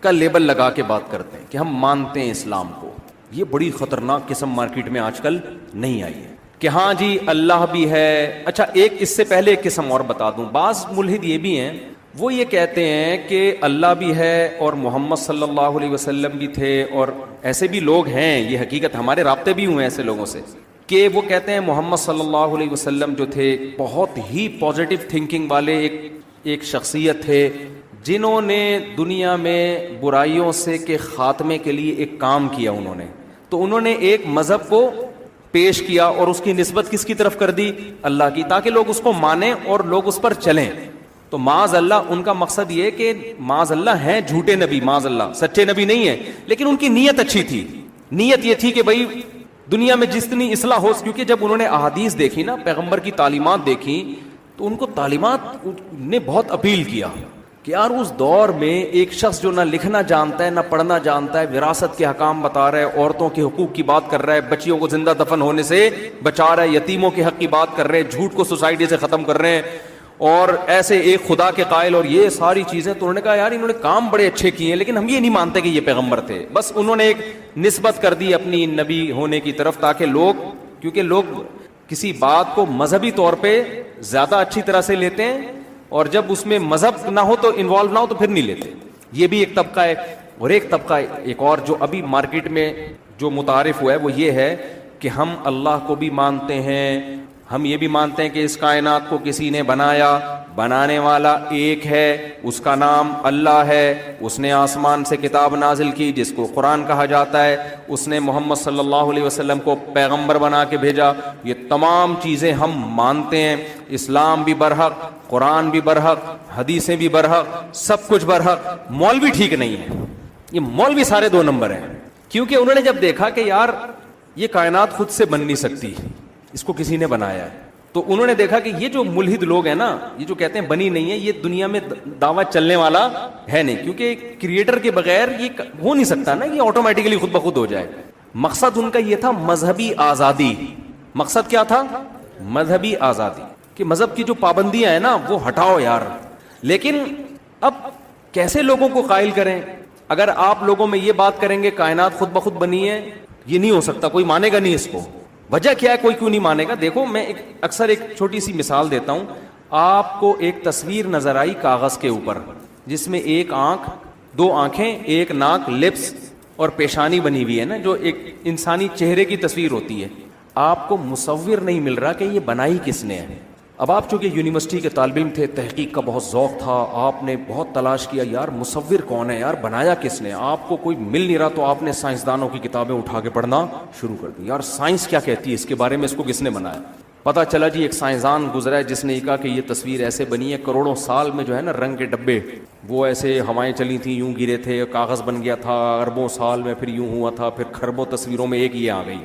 کا لیبل لگا کے بات کرتے ہیں کہ ہم مانتے ہیں اسلام کو. یہ بڑی خطرناک قسم مارکیٹ میں آج کل نہیں آئی ہے کہ ہاں جی اللہ بھی ہے. اچھا، ایک اس سے پہلے ایک قسم اور بتا دوں. بعض ملحد یہ بھی ہیں، وہ یہ کہتے ہیں کہ اللہ بھی ہے اور محمد صلی اللہ علیہ وسلم بھی تھے، اور ایسے بھی لوگ ہیں، یہ حقیقت ہمارے رابطے بھی ہوئے ہیں ایسے لوگوں سے، کہ وہ کہتے ہیں محمد صلی اللہ علیہ وسلم جو تھے بہت ہی پازیٹیو تھنکنگ والے ایک شخصیت تھے، جنہوں نے دنیا میں برائیوں سے کے خاتمے کے لیے ایک کام کیا. انہوں نے ایک مذہب کو پیش کیا اور اس کی نسبت کس کی طرف کر دی؟ اللہ کی، تاکہ لوگ اس کو مانیں اور لوگ اس پر چلیں. تو معاذ اللہ ان کا مقصد یہ کہ معاذ اللہ ہیں جھوٹے نبی، معاذ اللہ سچے نبی نہیں ہیں، لیکن ان کی نیت اچھی تھی. نیت یہ تھی کہ بھائی دنیا میں جتنی اصلاح ہو، کیونکہ جب انہوں نے احادیث دیکھی نا، پیغمبر کی تعلیمات دیکھی، تو ان کو تعلیمات نے بہت اپیل کیا کہ یار اس دور میں ایک شخص جو نہ لکھنا جانتا ہے نہ پڑھنا جانتا ہے، وراثت کے حکام بتا رہا ہے، عورتوں کے حقوق کی بات کر رہا ہے، بچیوں کو زندہ دفن ہونے سے بچا رہا ہے، یتیموں کے حق کی بات کر رہے ہیں، جھوٹ کو سوسائٹی سے ختم کر رہے ہیں، اور ایسے ایک خدا کے قائل، اور یہ ساری چیزیں. تو انہوں نے کہا یار انہوں نے کام بڑے اچھے کیے ہیں، لیکن ہم یہ نہیں مانتے کہ یہ پیغمبر تھے. بس انہوں نے ایک نسبت کر دی اپنی نبی ہونے کی طرف، تاکہ لوگ، کیونکہ لوگ کسی بات کو مذہبی طور پہ زیادہ اچھی طرح سے لیتے ہیں، اور جب اس میں مذہب نہ ہو تو انوالو نہ ہو تو پھر نہیں لیتے. یہ بھی ایک طبقہ ہے. اور ایک طبقہ ایک اور جو ابھی مارکیٹ میں جو متعارف ہوا ہے وہ یہ ہے کہ ہم اللہ کو بھی مانتے ہیں، ہم یہ بھی مانتے ہیں کہ اس کائنات کو کسی نے بنایا، بنانے والا ایک ہے، اس کا نام اللہ ہے، اس نے آسمان سے کتاب نازل کی جس کو قرآن کہا جاتا ہے، اس نے محمد صلی اللہ علیہ وسلم کو پیغمبر بنا کے بھیجا. یہ تمام چیزیں ہم مانتے ہیں. اسلام بھی برحق، قرآن بھی برحق، حدیثیں بھی برحق، سب کچھ برحق. مولوی ٹھیک نہیں ہے. یہ مولوی سارے 2 نمبر ہیں، کیونکہ انہوں نے جب دیکھا کہ یار یہ کائنات خود سے بن نہیں سکتی، اس کو کسی نے بنایا ہے، تو انہوں نے دیکھا کہ یہ جو ملحد لوگ ہیں نا، یہ جو کہتے ہیں بنی نہیں ہے، یہ دنیا میں دعویٰ چلنے والا ہے نہیں، کیونکہ کریٹر کے بغیر یہ ہو نہیں سکتا نا کہ آٹومیٹیکلی خود بخود ہو جائے۔ مقصد ان کا یہ تھا مذہبی آزادی۔ مقصد کیا تھا؟ مذہبی آزادی، کہ مذہب کی جو پابندیاں ہیں نا وہ ہٹاؤ یار۔ لیکن اب کیسے لوگوں کو قائل کریں؟ اگر آپ لوگوں میں یہ بات کریں گے کائنات خود بخود بنی ہے، یہ نہیں ہو سکتا، کوئی مانے گا نہیں اس کو۔ وجہ کیا ہے، کوئی کیوں نہیں مانے گا؟ دیکھو میں اکثر ایک چھوٹی سی مثال دیتا ہوں۔ آپ کو ایک تصویر نظر آئی کاغذ کے اوپر، جس میں ایک آنکھ، دو آنکھیں، ایک ناک، لپس اور پیشانی بنی ہوئی ہے نا، جو ایک انسانی چہرے کی تصویر ہوتی ہے۔ آپ کو مصور نہیں مل رہا کہ یہ بنائی کس نے ہے۔ اب آپ چونکہ یونیورسٹی کے طالب علم تھے، تحقیق کا بہت ذوق تھا، آپ نے بہت تلاش کیا یار مصور کون ہے، یار بنایا کس نے، آپ کو کوئی مل نہیں رہا، تو آپ نے سائنسدانوں کی کتابیں اٹھا کے پڑھنا شروع کر دی، یار سائنس کیا کہتی ہے اس کے بارے میں، اس کو کس نے بنایا۔ پتہ چلا جی ایک سائنسدان گزرا ہے جس نے یہ کہا کہ یہ تصویر ایسے بنی ہے، کروڑوں سال میں جو ہے نا رنگ کے ڈبے وہ ایسے ہوائیں چلی تھیں، یوں گرے تھے، کاغذ بن گیا تھا، اربوں سال میں پھر یوں ہوا تھا، پھر خربوں تصویروں میں ایک یہ آ گئی۔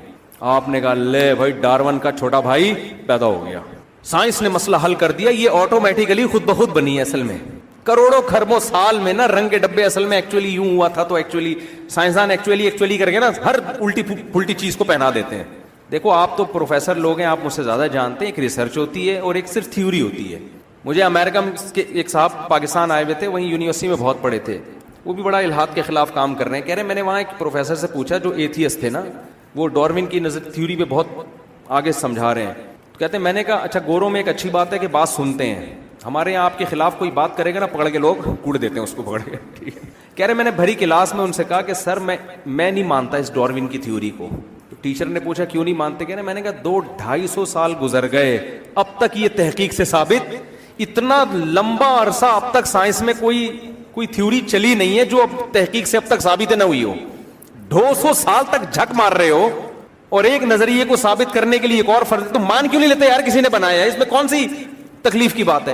آپ نے کہا لے بھائی ڈارون کا چھوٹا بھائی پیدا ہو گیا، سائنس نے مسئلہ حل کر دیا، یہ آٹومیٹیکلی خود بخود بنی ہے۔ اصل میں کروڑوں خربوں سال میں نا رنگ کے ڈبے اصل میں ایکچولی یوں ہوا تھا، تو ایکچولی سائنسدان ایکچولی کر کے نا ہر الٹی پلٹی چیز کو پہنا دیتے ہیں۔ دیکھو آپ تو پروفیسر لوگ ہیں، آپ مجھ سے زیادہ جانتے ہیں، ایک ریسرچ ہوتی ہے اور ایک صرف تھیوری ہوتی ہے۔ مجھے امریکہ کے ایک صاحب پاکستان آئے ہوئے تھے، وہیں یونیورسٹی میں بہت پڑھے تھے، وہ بھی بڑا الحاد کے خلاف کام کر رہے ہیں۔ کہہ رہے میں نے وہاں ایک پروفیسر سے پوچھا جو ایتھیسٹ تھے نا، وہ ڈارون کی نظر تھیوری پہ بہت آگے سمجھا رہے ہیں، تو کہتے ہیں میں نے کہا اچھا گوروں میں ایک اچھی بات ہے کہ بات سنتے ہیں، ہمارے یہاں آپ کے خلاف کوئی بات کرے گا نا پکڑ کے لوگ کوڑ دیتے ہیں اس کو پکڑ کے، ٹھیک ہے۔ کہہ رہے میں نے بھری کلاس میں ان سے کہا کہ سر میں نہیں مانتا اس ڈارون کی تھیوری کو۔ تو ٹیچر نے پوچھا کیوں نہیں مانتے؟ کہہ رہے میں نے کہا 200-250 سال گزر گئے، اب تک یہ تحقیق سے ثابت، اتنا لمبا عرصہ اب تک سائنس میں کوئی تھیوری چلی نہیں ہے جو اب تحقیق سے اب تک ثابت نہ ہوئی ہو۔ 200 سال تک جھک مار رہے ہو اور ایک نظریے کو ثابت کرنے کے لیے ایک اور فرض، تو مان کیوں نہیں لیتے یار کسی نے بنایا ہے، اس میں کون سی تکلیف کی بات ہے؟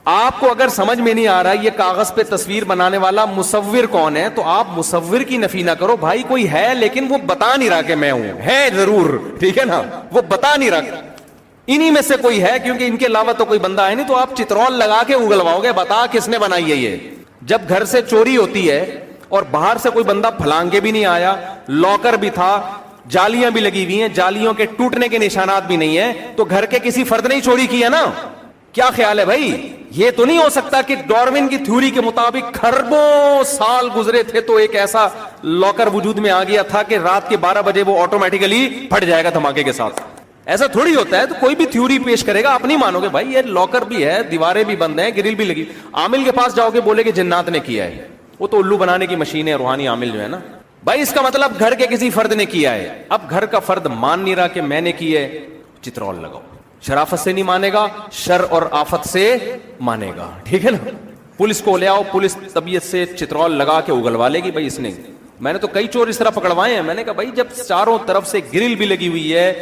آپ کو اگر سمجھ میں نہیں آ رہا یہ کاغذ پہ تصویر بنانے والا مصور کون ہے، تو آپ مصور کی نفی نہ کرو، بھائی کوئی ہے لیکن وہ بتا نہیں رہا کہ میں ہوں، ہے ضرور، ٹھیک ہے نا، وہ بتا نہیں رہا، انہی میں سے کوئی ہے، کیونکہ ان کے علاوہ تو کوئی بندہ ہے نہیں، تو آپ چترول لگا کے اگلواؤ گے، بتا کس نے بنائی ہے یہ۔ جب گھر سے چوری ہوتی ہے اور باہر سے کوئی بندہ پھلانگ کے بھی نہیں آیا، لاکر بھی تھا، جالیاں بھی لگی ہوئی ہیں، جالیوں کے ٹوٹنے کے نشانات بھی نہیں ہیں، تو گھر کے کسی فرد نے چوری کی ہے نا۔ کیا خیال ہے بھائی؟ یہ تو نہیں ہو سکتا کہ ڈارون کی تھیوری کے مطابق خربوں سال گزرے تھے تو ایک ایسا لاکر وجود میں آ گیا تھا کہ رات کے 12 بجے وہ آٹومیٹیکلی پھٹ جائے گا دھماکے کے ساتھ۔ ایسا تھوڑی ہوتا ہے، تو کوئی بھی تھیوری پیش کرے گا آپ نہیں مانو گے، بھائی یہ لاکر بھی ہے، دیواریں بھی بند ہیں، گرل بھی لگی۔ عامل کے پاس جاؤ گے بولے کہ جنات نے کیا ہے، وہ تو الو بنانے کی مشین ہے، روحانی عامل جو ہے نا، بھائی اس کا مطلب گھر کے کسی فرد نے کیا ہے۔ اب گھر کا فرد مان نہیں رہا کہ میں نے کی ہے، چترول لگاؤ، شرافت سے نہیں مانے گا، شر اور آفت سے مانے گا، ٹھیک ہے نا۔ پولیس کو لے آؤ، پولیس طبیعت سے چترول لگا کے اگلوا لے گی، بھائی اس نے، میں نے تو کئی چور اس طرح پکڑوائے ہیں، میں نے کہا بھائی جب چاروں طرف سے گرل بھی لگی ہوئی ہے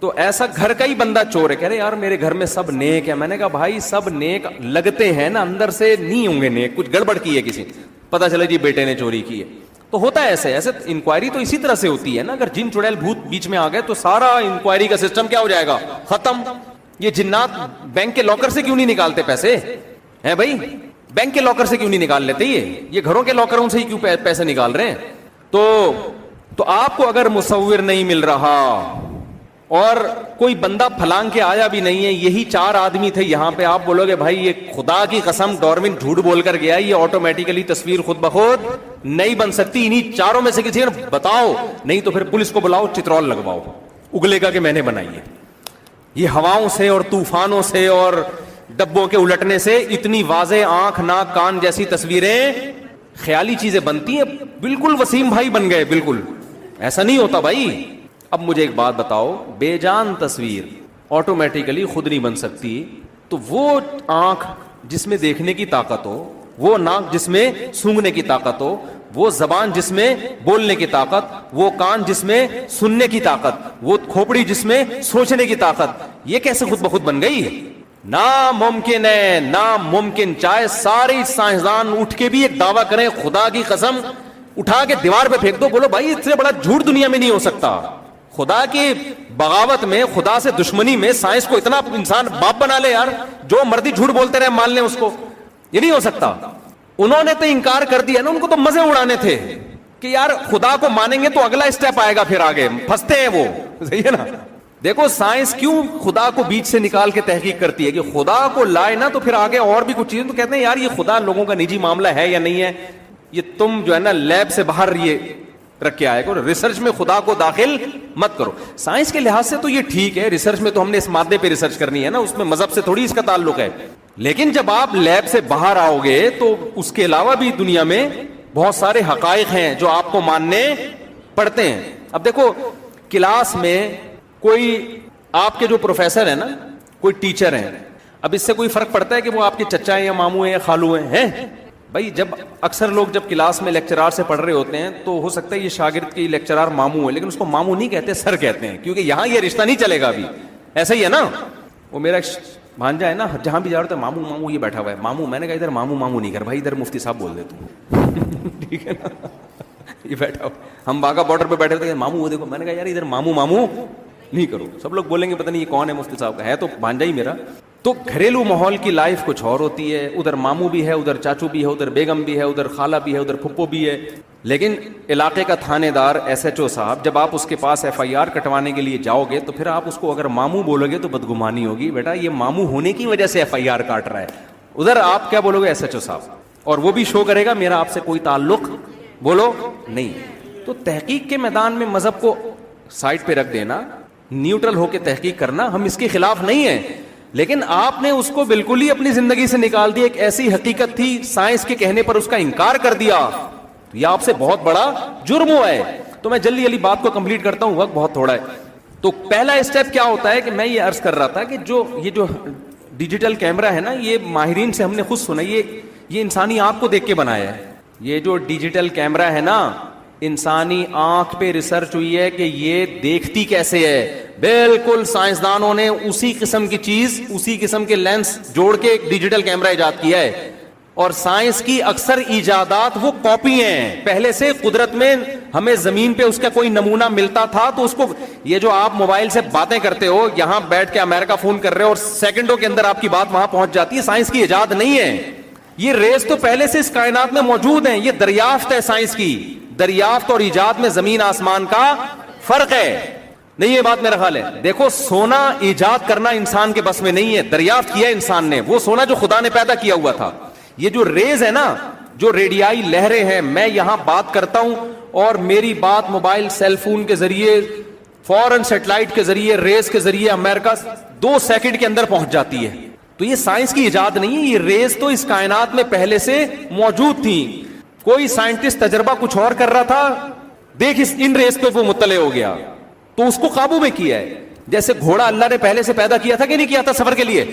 تو ایسا گھر کا ہی بندہ چور ہے۔ کہہ رہے یار میرے گھر میں سب نیک ہے، میں نے کہا بھائی سب نیک لگتے ہیں نا، اندر سے نہیں ہوں گے نیک، کچھ گڑبڑ کی ہے کسی، پتا چلا جی بیٹے نے چوری کی ہے۔ تو ہوتا ہے ایسے انکوائری تو اسی طرح سے ہوتی ہے نا، اگر جن چڑیل بھوت بیچ میں آ گئے تو سارا انکوائری کا سسٹم کیا ہو جائے گا، ختم۔ یہ جنات بینک کے لاکر سے کیوں نہیں نکالتے پیسے ہیں بھائی؟ بینک کے لاکر سے کیوں نہیں نکال لیتے؟ یہ گھروں کے لاکروں سے ہی کیوں پیسے نکال رہے ہیں؟ تو آپ کو اگر مصور نہیں مل رہا اور کوئی بندہ پھلانگ کے آیا بھی نہیں ہے، یہی 4 آدمی تھے یہاں پہ، آپ بولو گے بھائی یہ خدا کی قسم ڈارون جھوٹ بول کر گیا، یہ آٹومیٹیکلی تصویر خود بخود نہیں بن سکتی، انہی 4 میں سے کسی نے بتاؤ، نہیں تو پھر پولیس کو بلاؤ، چترول لگواؤ، اگلے گا کہ میں نے بنائی ہے۔ یہ ہواؤں سے اور طوفانوں سے اور ڈبوں کے الٹنے سے اتنی واضح آنکھ ناک کان جیسی تصویریں خیالی چیزیں بنتی ہیں، بالکل وسیم بھائی بن گئے، بالکل ایسا نہیں ہوتا بھائی۔ اب مجھے ایک بات بتاؤ، بے جان تصویر آٹومیٹیکلی خود نہیں بن سکتی، تو وہ آنکھ جس میں دیکھنے کی طاقت ہو، وہ ناک جس میں سونگھنے کی طاقت ہو، وہ زبان جس میں بولنے کی طاقت، وہ کان جس میں سننے کی طاقت، وہ کھوپڑی جس میں سوچنے کی طاقت، یہ کیسے خود بخود بن گئی؟ ناممکن ہے، ناممکن۔ چاہے سارے سائنسدان اٹھ کے بھی ایک دعویٰ کریں، خدا کی قسم اٹھا کے دیوار پہ پھینک دو، بولو بھائی اس سے بڑا جھوٹ دنیا میں نہیں ہو سکتا، خدا کی بغاوت میں, خدا سے دشمنی میں سائنس کو اتنا انسان باپ بنا لے یار, جو مرضی جھوٹ بولتے رہے مان لیں اس کو, یہ نہیں ہو سکتا. انہوں نے تو انکار کر دیا نا, ان کو تو مزے اڑانے تھے کہ یار خدا کو مانیں گے تو اگلا اسٹیپ آئے گا, پھر آگے پھنستے ہیں وہ, صحیح ہے نا. دیکھو سائنس کیوں خدا کو بیچ سے نکال کے تحقیق کرتی ہے کہ خدا کو لائے نا تو پھر آگے اور بھی کچھ چیزیں, تو کہتے ہیں یار یہ خدا لوگوں کا نجی معاملہ ہے یا نہیں ہے, یہ تم جو ہے نا لیب سے باہر یہ رکھ کے آئے گا, ریسرچ میں خدا کو داخل مت کرو. سائنس کے لحاظ سے تو یہ ٹھیک ہے, ریسرچ میں تو ہم نے اس مادے پہ ریسرچ کرنی ہے نا, اس میں مذہب سے تھوڑی اس کا تعلق ہے. لیکن جب آپ لیب سے باہر آؤ گے تو اس کے علاوہ بھی دنیا میں بہت سارے حقائق ہیں جو آپ کو ماننے پڑتے ہیں. اب دیکھو کلاس میں کوئی آپ کے جو پروفیسر ہیں نا, کوئی ٹیچر ہیں, اب اس سے کوئی فرق پڑتا ہے کہ وہ آپ کے چچا ہیں یا ماموں ہیں یا خالو ہیں؟ بھائی جب اکثر لوگ جب کلاس میں لیکچرار سے پڑھ رہے ہوتے ہیں تو ہو سکتا ہے یہ شاگرد کی لیکچرار ماموں ہے, لیکن اس کو ماموں نہیں کہتے, سر کہتے ہیں, کیونکہ یہاں یہ رشتہ نہیں چلے گا ابھی. ایسا ہی ہے نا, وہ میرا بھانجا ہے نا, جہاں بھی جا رہا تھا ماموں ماموں یہ بیٹھا ہوا ہے, ماموں, میں نے کہا ادھر ماموں ماموں نہیں کر بھائی, ادھر مفتی صاحب بول دے تو ٹھیک ہے نا, یہ بیٹھا ہو. ہم باغا بارڈر پہ بیٹھے تھے, ماموں وہ دیکھو, میں نے کہا یار ادھر ماموں ماموں نہیں کرو. سب لوگ بولیں گے پتہ نہیں یہ کون ہے مفتی صاحب کا, ہے تو بھانجا ہی میرا. تو گھریلو ماحول کی لائف کچھ اور ہوتی ہے, ادھر ماموں بھی ہے, ادھر چاچو بھی ہے, ادھر بیگم بھی ہے, ادھر خالہ بھی ہے, ادھر پھپھو بھی ہے. لیکن علاقے کا تھانے دار ایس ایچ او صاحب جب آپ اس کے پاس ایف آئی آر کٹوانے کے لیے جاؤ گے تو پھر آپ اس کو اگر ماموں بولو گے تو بدگمانی ہوگی, بیٹا یہ ماموں ہونے کی وجہ سے ایف آئی آر کاٹ رہا ہے. ادھر آپ کیا بولو گے, ایس ایچ او صاحب, اور وہ بھی شو کرے گا میرا آپ سے کوئی تعلق بولو نہیں. تو تحقیق کے میدان میں مذہب کو سائڈ پہ رکھ دینا, نیوٹرل ہو کے تحقیق کرنا, ہم اس کے خلاف نہیں ہیں, لیکن آپ نے اس کو بالکل ہی اپنی زندگی سے نکال دیا. ایک ایسی حقیقت تھی, سائنس کے کہنے پر اس کا انکار کر دیا, تو یہ آپ سے بہت بڑا جرم ہوا ہے. تو میں جلدی جلدی بات کو کمپلیٹ کرتا ہوں, وقت بہت تھوڑا ہے. تو پہلا اسٹیپ کیا ہوتا ہے کہ میں یہ عرض کر رہا تھا کہ یہ جو ڈیجیٹل کیمرہ ہے نا, یہ ماہرین سے ہم نے خود سنا, یہ انسانی آنکھ کو دیکھ کے بنایا ہے. یہ جو ڈیجیٹل کیمرہ ہے نا, انسانی آنکھ پہ ریسرچ ہوئی ہے کہ یہ دیکھتی کیسے ہے. بالکل سائنسدانوں نے اسی قسم کی چیز, اسی قسم کے لینس جوڑ کے ایک ڈیجیٹل کیمرہ ایجاد کیا ہے. اور سائنس کی اکثر ایجادات وہ کاپی ہیں پہلے سے. قدرت میں ہمیں زمین پہ اس کا کوئی نمونہ ملتا تھا تو اس کو, یہ جو آپ موبائل سے باتیں کرتے ہو, یہاں بیٹھ کے امریکہ فون کر رہے ہو اور سیکنڈوں کے اندر آپ کی بات وہاں پہنچ جاتی ہے, سائنس کی ایجاد نہیں ہے. یہ ریز تو پہلے سے اس کائنات میں موجود ہیں, یہ دریافت ہے سائنس کی. دریافت اور ایجاد میں زمین آسمان کا فرق ہے. نہیں یہ بات میرا خیال ہے. دیکھو سونا ایجاد کرنا انسان کے بس میں نہیں ہے, دریافت کیا انسان نے وہ سونا جو خدا نے پیدا کیا ہوا تھا. یہ جو ریز ہے نا, جو ریڈیائی لہریں ہیں, میں یہاں بات کرتا ہوں اور میری بات موبائل سیل فون کے ذریعے, فورن سیٹلائٹ کے ذریعے, ریز کے ذریعے امریکہ 2 سیکنڈ کے اندر پہنچ جاتی ہے. تو یہ سائنس کی ایجاد نہیں ہے, یہ ریز تو اس کائنات میں پہلے سے موجود تھی. کوئی سائنٹسٹ تجربہ کچھ اور کر رہا تھا, دیکھ ان ریز پہ وہ مطلع ہو گیا تو اس کو قابو میں کیا ہے. جیسے گھوڑا اللہ نے پہلے سے پیدا کیا تھا کہ نہیں کیا تھا سفر کے لیے,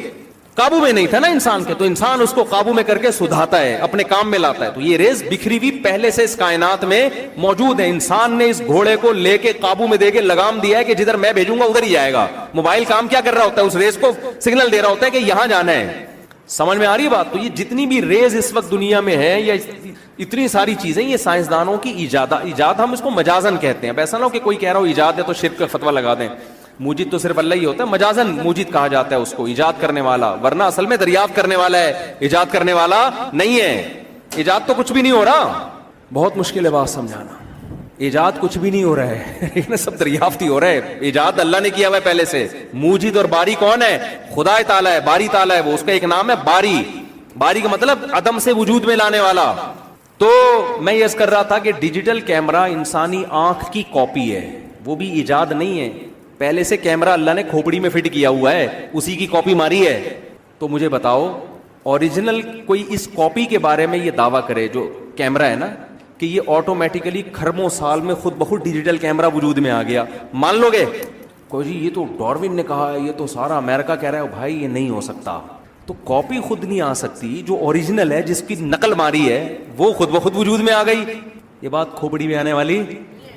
قابو میں نہیں تھا نا انسان کے, تو انسان اس کو قابو میں کر کے سدھاتا ہے, اپنے کام میں لاتا ہے. تو یہ ریز بکھری ہوئی پہلے سے اس کائنات میں موجود ہے. انسان نے اس گھوڑے کو لے کے قابو میں دے کے لگام دیا ہے کہ جدھر میں بھیجوں گا ادھر ہی جائے گا. موبائل کام کیا کر رہا ہوتا ہے, اس ریز کو سگنل دے رہا ہوتا ہے کہ یہاں جانا ہے. سمجھ میں آ رہی بات؟ تو یہ جتنی بھی ریز اس وقت دنیا میں ہے یا اتنی ساری چیزیں, یہ سائنسدانوں کی ایجاد, ہم اس کو مجازن کہتے ہیں. ایسا نہ ہو کہ کوئی کہہ رہا ہو ایجاد ہے تو شرک کا فتویٰ لگا دیں. موجد تو صرف اللہ ہی ہوتا ہے, مجازن موجد کہا جاتا ہے اس کو, ایجاد کرنے والا, ورنہ اصل میں دریافت کرنے والا ہے, ایجاد کرنے والا نہیں ہے. ایجاد تو کچھ بھی نہیں ہو رہا, بہت مشکل ہے بات سمجھانا. ایجاد کچھ بھی نہیں ہو رہا ہے, سب دریافت ہی ہو رہا ہے. ایجاد اللہ نے کیا ہوا ہے پہلے سے. موجد اور باری کون ہے؟ خدا تعالیٰ ہے, باری تعالیٰ ہے وہ, اس کا ایک نام ہے باری. باری کا مطلب عدم سے وجود میں لانے والا. تو میں یہ کر رہا تھا کہ ڈیجیٹل کیمرہ انسانی آنکھ کی کاپی ہے, وہ بھی ایجاد نہیں ہے. پہلے سے کیمرہ اللہ نے کھوپڑی میں فٹ کیا ہوا ہے, اسی کی کاپی ماری ہے. تو مجھے بتاؤ اوریجنل کوئی اس کاپی کے بارے میں یہ دعویٰ کرے جو کیمرہ ہے نا کہ یہ آٹومیٹیکلی کھربوں سال میں خود بخود ڈیجیٹل کیمرہ وجود میں آ گیا, مان لو گے؟ کوئی جی یہ تو ڈاروین نے کہا ہے, یہ تو سارا امریکہ کہہ رہا ہے. بھائی یہ نہیں ہو سکتا. تو کاپی خود نہیں آ سکتی, جو اوریجنل ہے جس کی نقل ماری ہے وہ خود بخود وجود میں آ گئی. یہ بات کھوپڑی میں آنے والی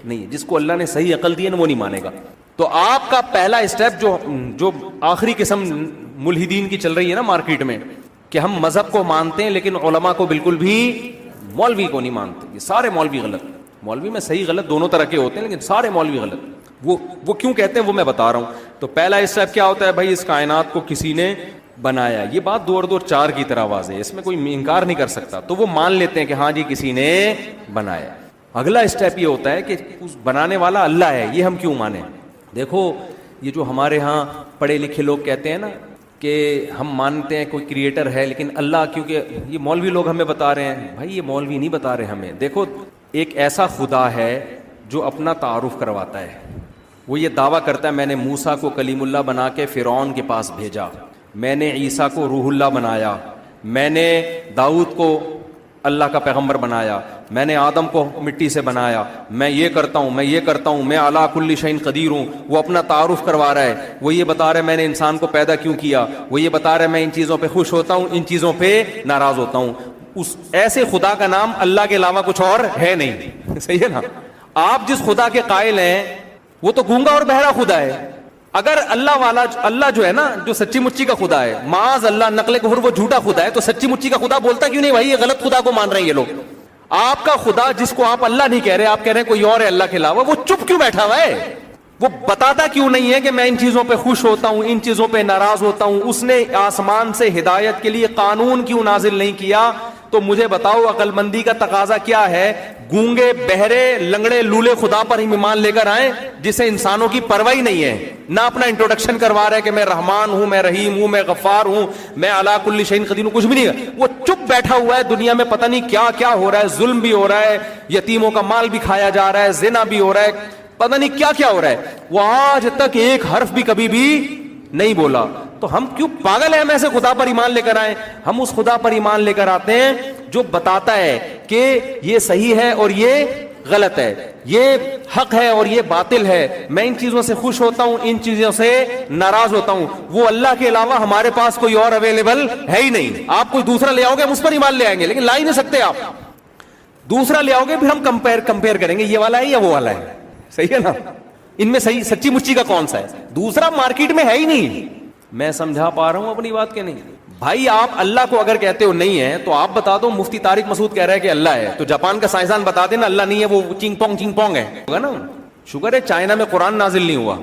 نہیں. جس کو اللہ نے صحیح عقل دی ہے نا وہ نہیں مانے گا. تو آپ کا پہلا اسٹیپ جو آخری قسم ملحدین کی چل رہی ہے نا مارکیٹ میں, کہ ہم مذہب کو مانتے ہیں لیکن علماء کو بالکل بھی, مولوی کو نہیں مانتے. یہ سارے مولوی غلط. مولوی میں صحیح غلط دونوں طرح کے ہوتے ہیں لیکن سارے مولوی غلط. وہ کیوں کہتے ہیں وہ میں بتا رہا ہوں. تو پہلا اسٹیپ کیا ہوتا ہے بھائی, اس کائنات کو کسی نے بنایا. یہ بات 2 اور 2 4 کی طرح واضح ہے, اس میں کوئی انکار نہیں کر سکتا. تو وہ مان لیتے ہیں کہ ہاں جی کسی نے بنایا. اگلا اسٹیپ یہ ہوتا ہے کہ اس بنانے والا اللہ ہے, یہ ہم کیوں مانیں. دیکھو یہ جو ہمارے ہاں پڑھے لکھے لوگ کہتے ہیں نا کہ ہم مانتے ہیں کوئی کریٹر ہے, لیکن اللہ, کیونکہ یہ مولوی لوگ ہمیں بتا رہے ہیں. بھائی یہ مولوی نہیں بتا رہے ہمیں. دیکھو ایک ایسا خدا ہے جو اپنا تعارف کرواتا ہے. وہ یہ دعویٰ کرتا ہے میں نے موسیٰ کو کلیم اللہ بنا کے فرعون کے پاس بھیجا, میں نے عیسیٰ کو روح اللہ بنایا, میں نے داؤد کو اللہ کا پیغمبر بنایا, میں نے آدم کو مٹی سے بنایا, میں یہ کرتا ہوں, میں یہ کرتا ہوں, میں علی کل شیء قدیر ہوں. وہ اپنا تعارف کروا رہا ہے. وہ یہ بتا رہا ہے میں نے انسان کو پیدا کیوں کیا. وہ یہ بتا رہا ہے میں ان چیزوں پہ خوش ہوتا ہوں, ان چیزوں پہ ناراض ہوتا ہوں. اس ایسے خدا کا نام اللہ کے علاوہ کچھ اور ہے نہیں. صحیح ہے نا. آپ جس خدا کے قائل ہیں وہ تو گونگا اور بہرا خدا ہے. اگر اللہ والا اللہ جو ہے نا, جو سچی مچی کا خدا ہے, معاذ اللہ نقل کفر وہ جھوٹا خدا ہے, تو سچی مچی کا خدا بولتا کیوں نہیں بھائی؟ یہ غلط خدا کو مان رہے ہیں یہ لوگ. آپ کا خدا جس کو آپ اللہ نہیں کہہ رہے, آپ کہہ رہے ہیں کوئی اور ہے اللہ کے علاوہ, وہ چپ کیوں بیٹھا ہوا ہے؟ وہ بتاتا کیوں نہیں ہے کہ میں ان چیزوں پہ خوش ہوتا ہوں, ان چیزوں پہ ناراض ہوتا ہوں؟ اس نے آسمان سے ہدایت کے لیے قانون کیوں نازل نہیں کیا؟ تو مجھے بتاؤ عقل مندی کا تقاضا کیا ہے؟ گونگے بہرے لنگڑے لولے خدا پر ہی ایمان لے کر آئیں جسے انسانوں کی پرواہ نہیں ہے, نہ اپنا انٹروڈکشن کروا رہے کہ میں رحمان ہوں, میں رحیم ہوں, میں غفار ہوں, میں علی کل شیء قدیر ہوں, کچھ بھی نہیں ہے. وہ چپ بیٹھا ہوا ہے. دنیا میں پتہ نہیں کیا کیا ہو رہا ہے, ظلم بھی ہو رہا ہے, یتیموں کا مال بھی کھایا جا رہا ہے, زنا بھی ہو رہا ہے, پتہ نہیں کیا کیا ہو رہا ہے. وہ آج تک ایک حرف بھی کبھی بھی نہیں بولا. تو ہم کیوں پاگل ہیں ہم ایسے خدا پر ایمان لے کر آئیں؟ ہم اس خدا پر ایمان لے کر آتے ہیں جو بتاتا ہے کہ یہ صحیح ہے اور یہ غلط ہے, یہ حق ہے اور یہ باطل ہے, میں ان چیزوں سے خوش ہوتا ہوں, ان چیزوں سے ناراض ہوتا ہوں. وہ اللہ کے علاوہ ہمارے پاس کوئی اور اویلیبل ہے ہی نہیں. آپ کوئی دوسرا لے آؤ گے ہم اس پر ایمان لے آئیں گے, لیکن لا ہی نہیں سکتے آپ. دوسرا لے آؤ گے پھر ہم کمپیئر کریں گے یہ والا ہے یا وہ والا ہے. صحیح ہے نا. ان میں صحیح سچی مچی کا کون سا ہے؟ دوسرا مارکیٹ میں ہے ہی نہیں. میں سمجھا پا رہا ہوں اپنی بات کے نہیں؟ بھائی آپ اللہ کو اگر کہتے ہو نہیں ہے تو آپ بتا دو مفتی طارق مسعود کہہ رہا ہے کہ اللہ ہے, تو جاپان کا سائنسدان بتا دے نا اللہ نہیں ہے, وہ چنگ پونگ ہے, ہوگا نا. شکر ہے چائنا میں قرآن نازل نہیں ہوا.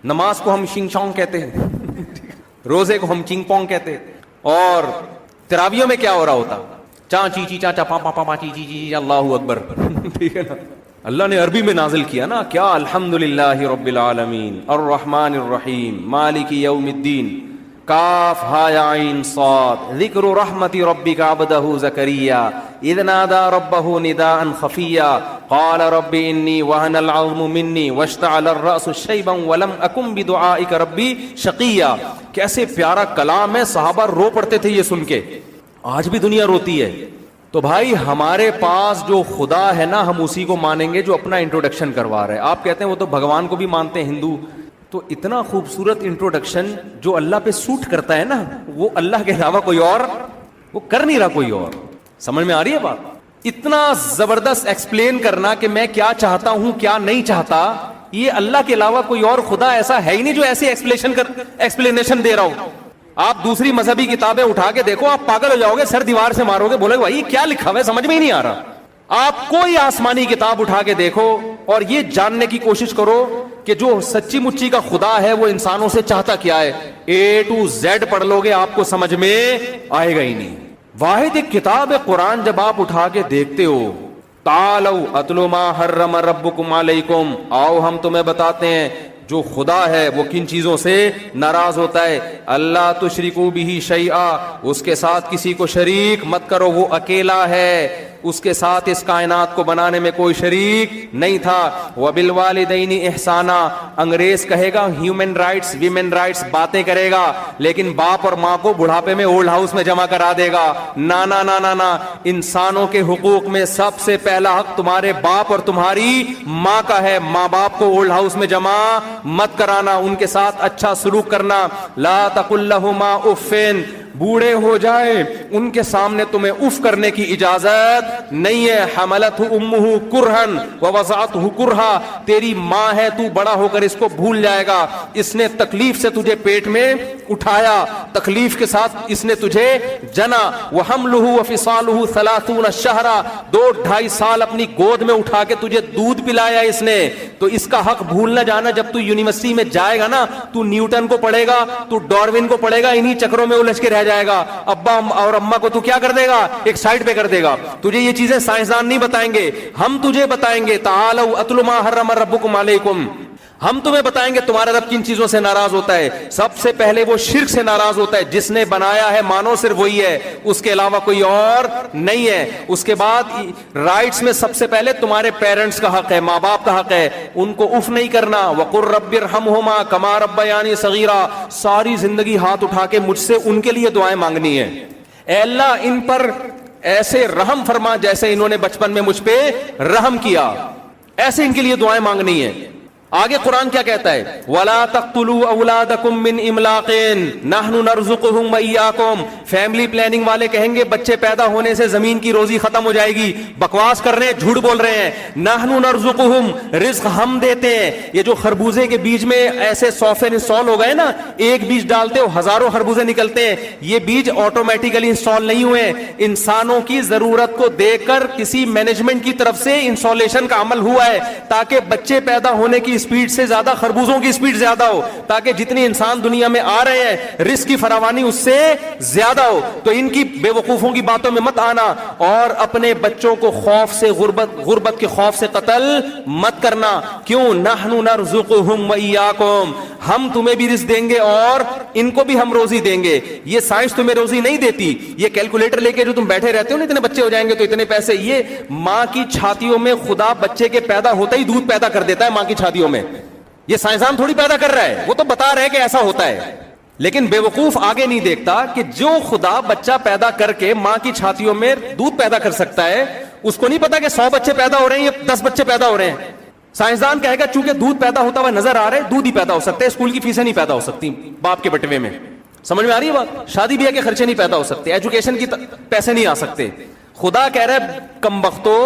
نماز کو ہم شنگ چونگ کہتے ہیں, روزے کو ہم چنگ پونگ کہتے, اور تراویوں میں کیا ہو رہا ہوتا؟ چاں چی چی چاں چا پا پا پا پا چی چی چی اللہ اکبر. ٹھیک ہے نا. اللہ نے عربی میں نازل کیا نا, کیا الحمدللہ رب العالمین الرحمن الرحیم مالک یوم الدین, کاف ہا یا عین صاد, ذکر رحمت ربک عبدہ زکریا اذ نادى ربه نداء خفیا قال رب انی وهن العظم منی واشتعل الرأس شیبا ولم اکن بدعائک ربی شقیا. کیسے پیارا کلام ہے, صحابہ رو پڑتے تھے یہ سن کے, آج بھی دنیا روتی ہے. تو بھائی ہمارے پاس جو خدا ہے نا ہم اسی کو مانیں گے جو اپنا انٹروڈکشن کروا رہے ہیں. آپ کہتے ہیں وہ تو بھگوان کو بھی مانتے ہیں ہندو, تو اتنا خوبصورت انٹروڈکشن جو اللہ پہ سوٹ کرتا ہے نا وہ اللہ کے علاوہ کوئی اور وہ کر نہیں رہا کوئی اور. سمجھ میں آ رہی ہے بات؟ اتنا زبردست ایکسپلین کرنا کہ میں کیا چاہتا ہوں کیا نہیں چاہتا, یہ اللہ کے علاوہ کوئی اور خدا ایسا ہے ہی نہیں جو ایسی ایکسپلینیشن دے رہا ہو. آپ دوسری مذہبی کتابیں اٹھا کے دیکھو, آپ پاگل ہو جاؤ گے, سر دیوار سے مارو گے, بولے بھائی یہ کیا لکھا ہوا ہے سمجھ میں ہی نہیں آ رہا. آپ کوئی آسمانی کتاب اٹھا کے دیکھو اور یہ جاننے کی کوشش کرو کہ جو سچی مچی کا خدا ہے وہ انسانوں سے چاہتا کیا ہے. A to Z پڑھ لو گے آپ کو سمجھ میں آئے گا ہی نہیں. واحد ایک کتاب ہے قرآن, جب آپ اٹھا کے دیکھتے ہو, تعالوا اتلو ما حرم ربکم علیکم, آؤ ہم تمہیں بتاتے ہیں جو خدا ہے وہ کن چیزوں سے ناراض ہوتا ہے. اللہ تشرکو بہ شیئا, اس کے ساتھ کسی کو شریک مت کرو, وہ اکیلا ہے, اس کے ساتھ اس کائنات کو بنانے میں کوئی شریک نہیں تھا. وبالوالدین احسانا, انگریز کہے گا ہیومن رائٹس ویمن رائٹس باتیں کرے گا, لیکن باپ اور ماں کو بڑھاپے میں اولڈ ہاؤس میں جمع کرا دے گا. نا نا نا نا نا, انسانوں کے حقوق میں سب سے پہلا حق تمہارے باپ اور تمہاری ماں کا ہے. ماں باپ کو اولڈ ہاؤس میں جمع مت کرانا, ان کے ساتھ اچھا سلوک کرنا. لا تقل لهما اف, بوڑھے ہو جائے ان کے سامنے تمہیں اف کرنے کی اجازت نہیں ہے. حملتہ امہ کرہن ووضعتہ کرہا, تیری ماں ہے, تو بڑا ہو کر اس کو بھول جائے گا. اس نے تکلیف سے تجھے پیٹ میں اٹھایا, تکلیف کے ساتھ اس نے تجھے جنا. وحملہ وفصالہ 30 شہرا, 2-2.5 سال اپنی گود میں اٹھا کے تجھے دودھ پلایا اس نے. تو اس کا حق بھول نہ جانا. جب تو یونیورسٹی میں جائے گا نا, تو نیوٹن کو پڑھے گا, تو ڈاروین کو پڑھے گا, انہی چکروں میں الجھ کے رہ جائے گا. ابا اور اماں کو تو کیا کر دے گا, ایک سائڈ پہ کر دے گا. تجھے یہ چیزیں سائنسدان نہیں بتائیں گے, ہم تجھے بتائیں گے. تعالوا اتل ما حرم ربکم علیکم, ہم تمہیں بتائیں گے تمہارا رب کن چیزوں سے ناراض ہوتا ہے. سب سے پہلے وہ شرک سے ناراض ہوتا ہے. جس نے بنایا ہے مانو صرف وہی ہے, اس کے علاوہ کوئی اور نہیں ہے. اس کے بعد رائٹس میں سب سے پہلے تمہارے پیرنٹس کا حق ہے, ماں باپ کا حق ہے, ان کو اف نہیں کرنا. وقر رب ارحمہما کما ربیانی صغیرا, ساری زندگی ہاتھ اٹھا کے مجھ سے ان کے لیے دعائیں مانگنی ہے. اے اللہ ان پر ایسے رحم فرما جیسے انہوں نے بچپن میں مجھ پہ رحم کیا, ایسے ان کے لیے دعائیں مانگنی ہے. آگے قرآن کیا کہتا ہے, وَلَا تَقْتُلُوا أَوْلَادَكُمْ مِنْ إِمْلَاقٍ نَحْنُ نَرْزُقُهُمْ وَإِيَّاكُمْ. فیملی پلاننگ والے کہیں گے بچے پیدا ہونے سے زمین کی روزی ختم ہو جائے گی. بکواس کر رہے ہیں, جھوٹ بول رہے ہیں. نَحْنُ نَرْزُقُهُمْ, رزق ہم دیتے ہیں. یہ جو خربوزے کے بیج میں ایسے سافٹ ویئر انسٹال ہو گئے نا, ایک بیج ڈالتے ہو ہزاروں خربوزے نکلتے ہیں. یہ بیج آٹومیٹیکلی انسٹال نہیں ہوئے, انسانوں کی ضرورت کو دیکھ کر کسی مینجمنٹ کی طرف سے انسٹالیشن کا عمل ہوا ہے, تاکہ بچے پیدا ہونے کی سپیڈ سے زیادہ خربوزوں کی سپیڈ زیادہ ہو, تاکہ جتنی انسان دنیا میں آ رہے ہیں رزق کی فراوانی اس سے زیادہ ہو. تو ان کی بے وقوفوں کی باتوں میں مت آنا, اور اپنے بچوں کو خوف سے غربت کے خوف سے قتل مت کرنا. کیوں؟ نحن نرزقہم وإیاکم, ہم تمہیں بھی رزق دیں گے اور ان کو بھی ہم روزی دیں گے. یہ سائنس تمہیں روزی نہیں دیتی. یہ کیلکولیٹر لے کے جو تم بیٹھے رہتے ہو نا, اتنے بچے ہو جائیں گے تو اتنے پیسے, یہ ماں کی چھاتیوں میں خدا بچے کے پیدا ہوتا ہی دودھ پیدا کر دیتا ہے ماں کی چھاتیوں میں. یہ سائنسدان تھوڑی پیدا کر رہا ہے, وہ تو بتا رہے کہ ایسا ہوتا ہے. لیکن بے وقوف آگے نہیں دیکھتا کہ جو خدا بچہ پیدا کر کے ماں کی چھاتیوں میں دودھ پیدا کر سکتا ہے, اس کو نہیں پتا کہ 100 بچے پیدا ہو رہے ہیں یا 10 بچے پیدا ہو رہے ہیں. سائنسدان کہے گا چونکہ دودھ پیدا ہوتا ہوا نظر آ رہا ہے, دودھ ہی پیدا ہو سکتا ہے, اسکول کی فیسیں نہیں پیدا ہو سکتی باپ کے بٹوے میں. سمجھ میں آ رہی ہے بات؟ شادی بیاہ کے خرچے نہیں پیدا ہو سکتے, ایجوکیشن کی پیسے نہیں آ سکتے. خدا کہہ رہا ہے کمبختو,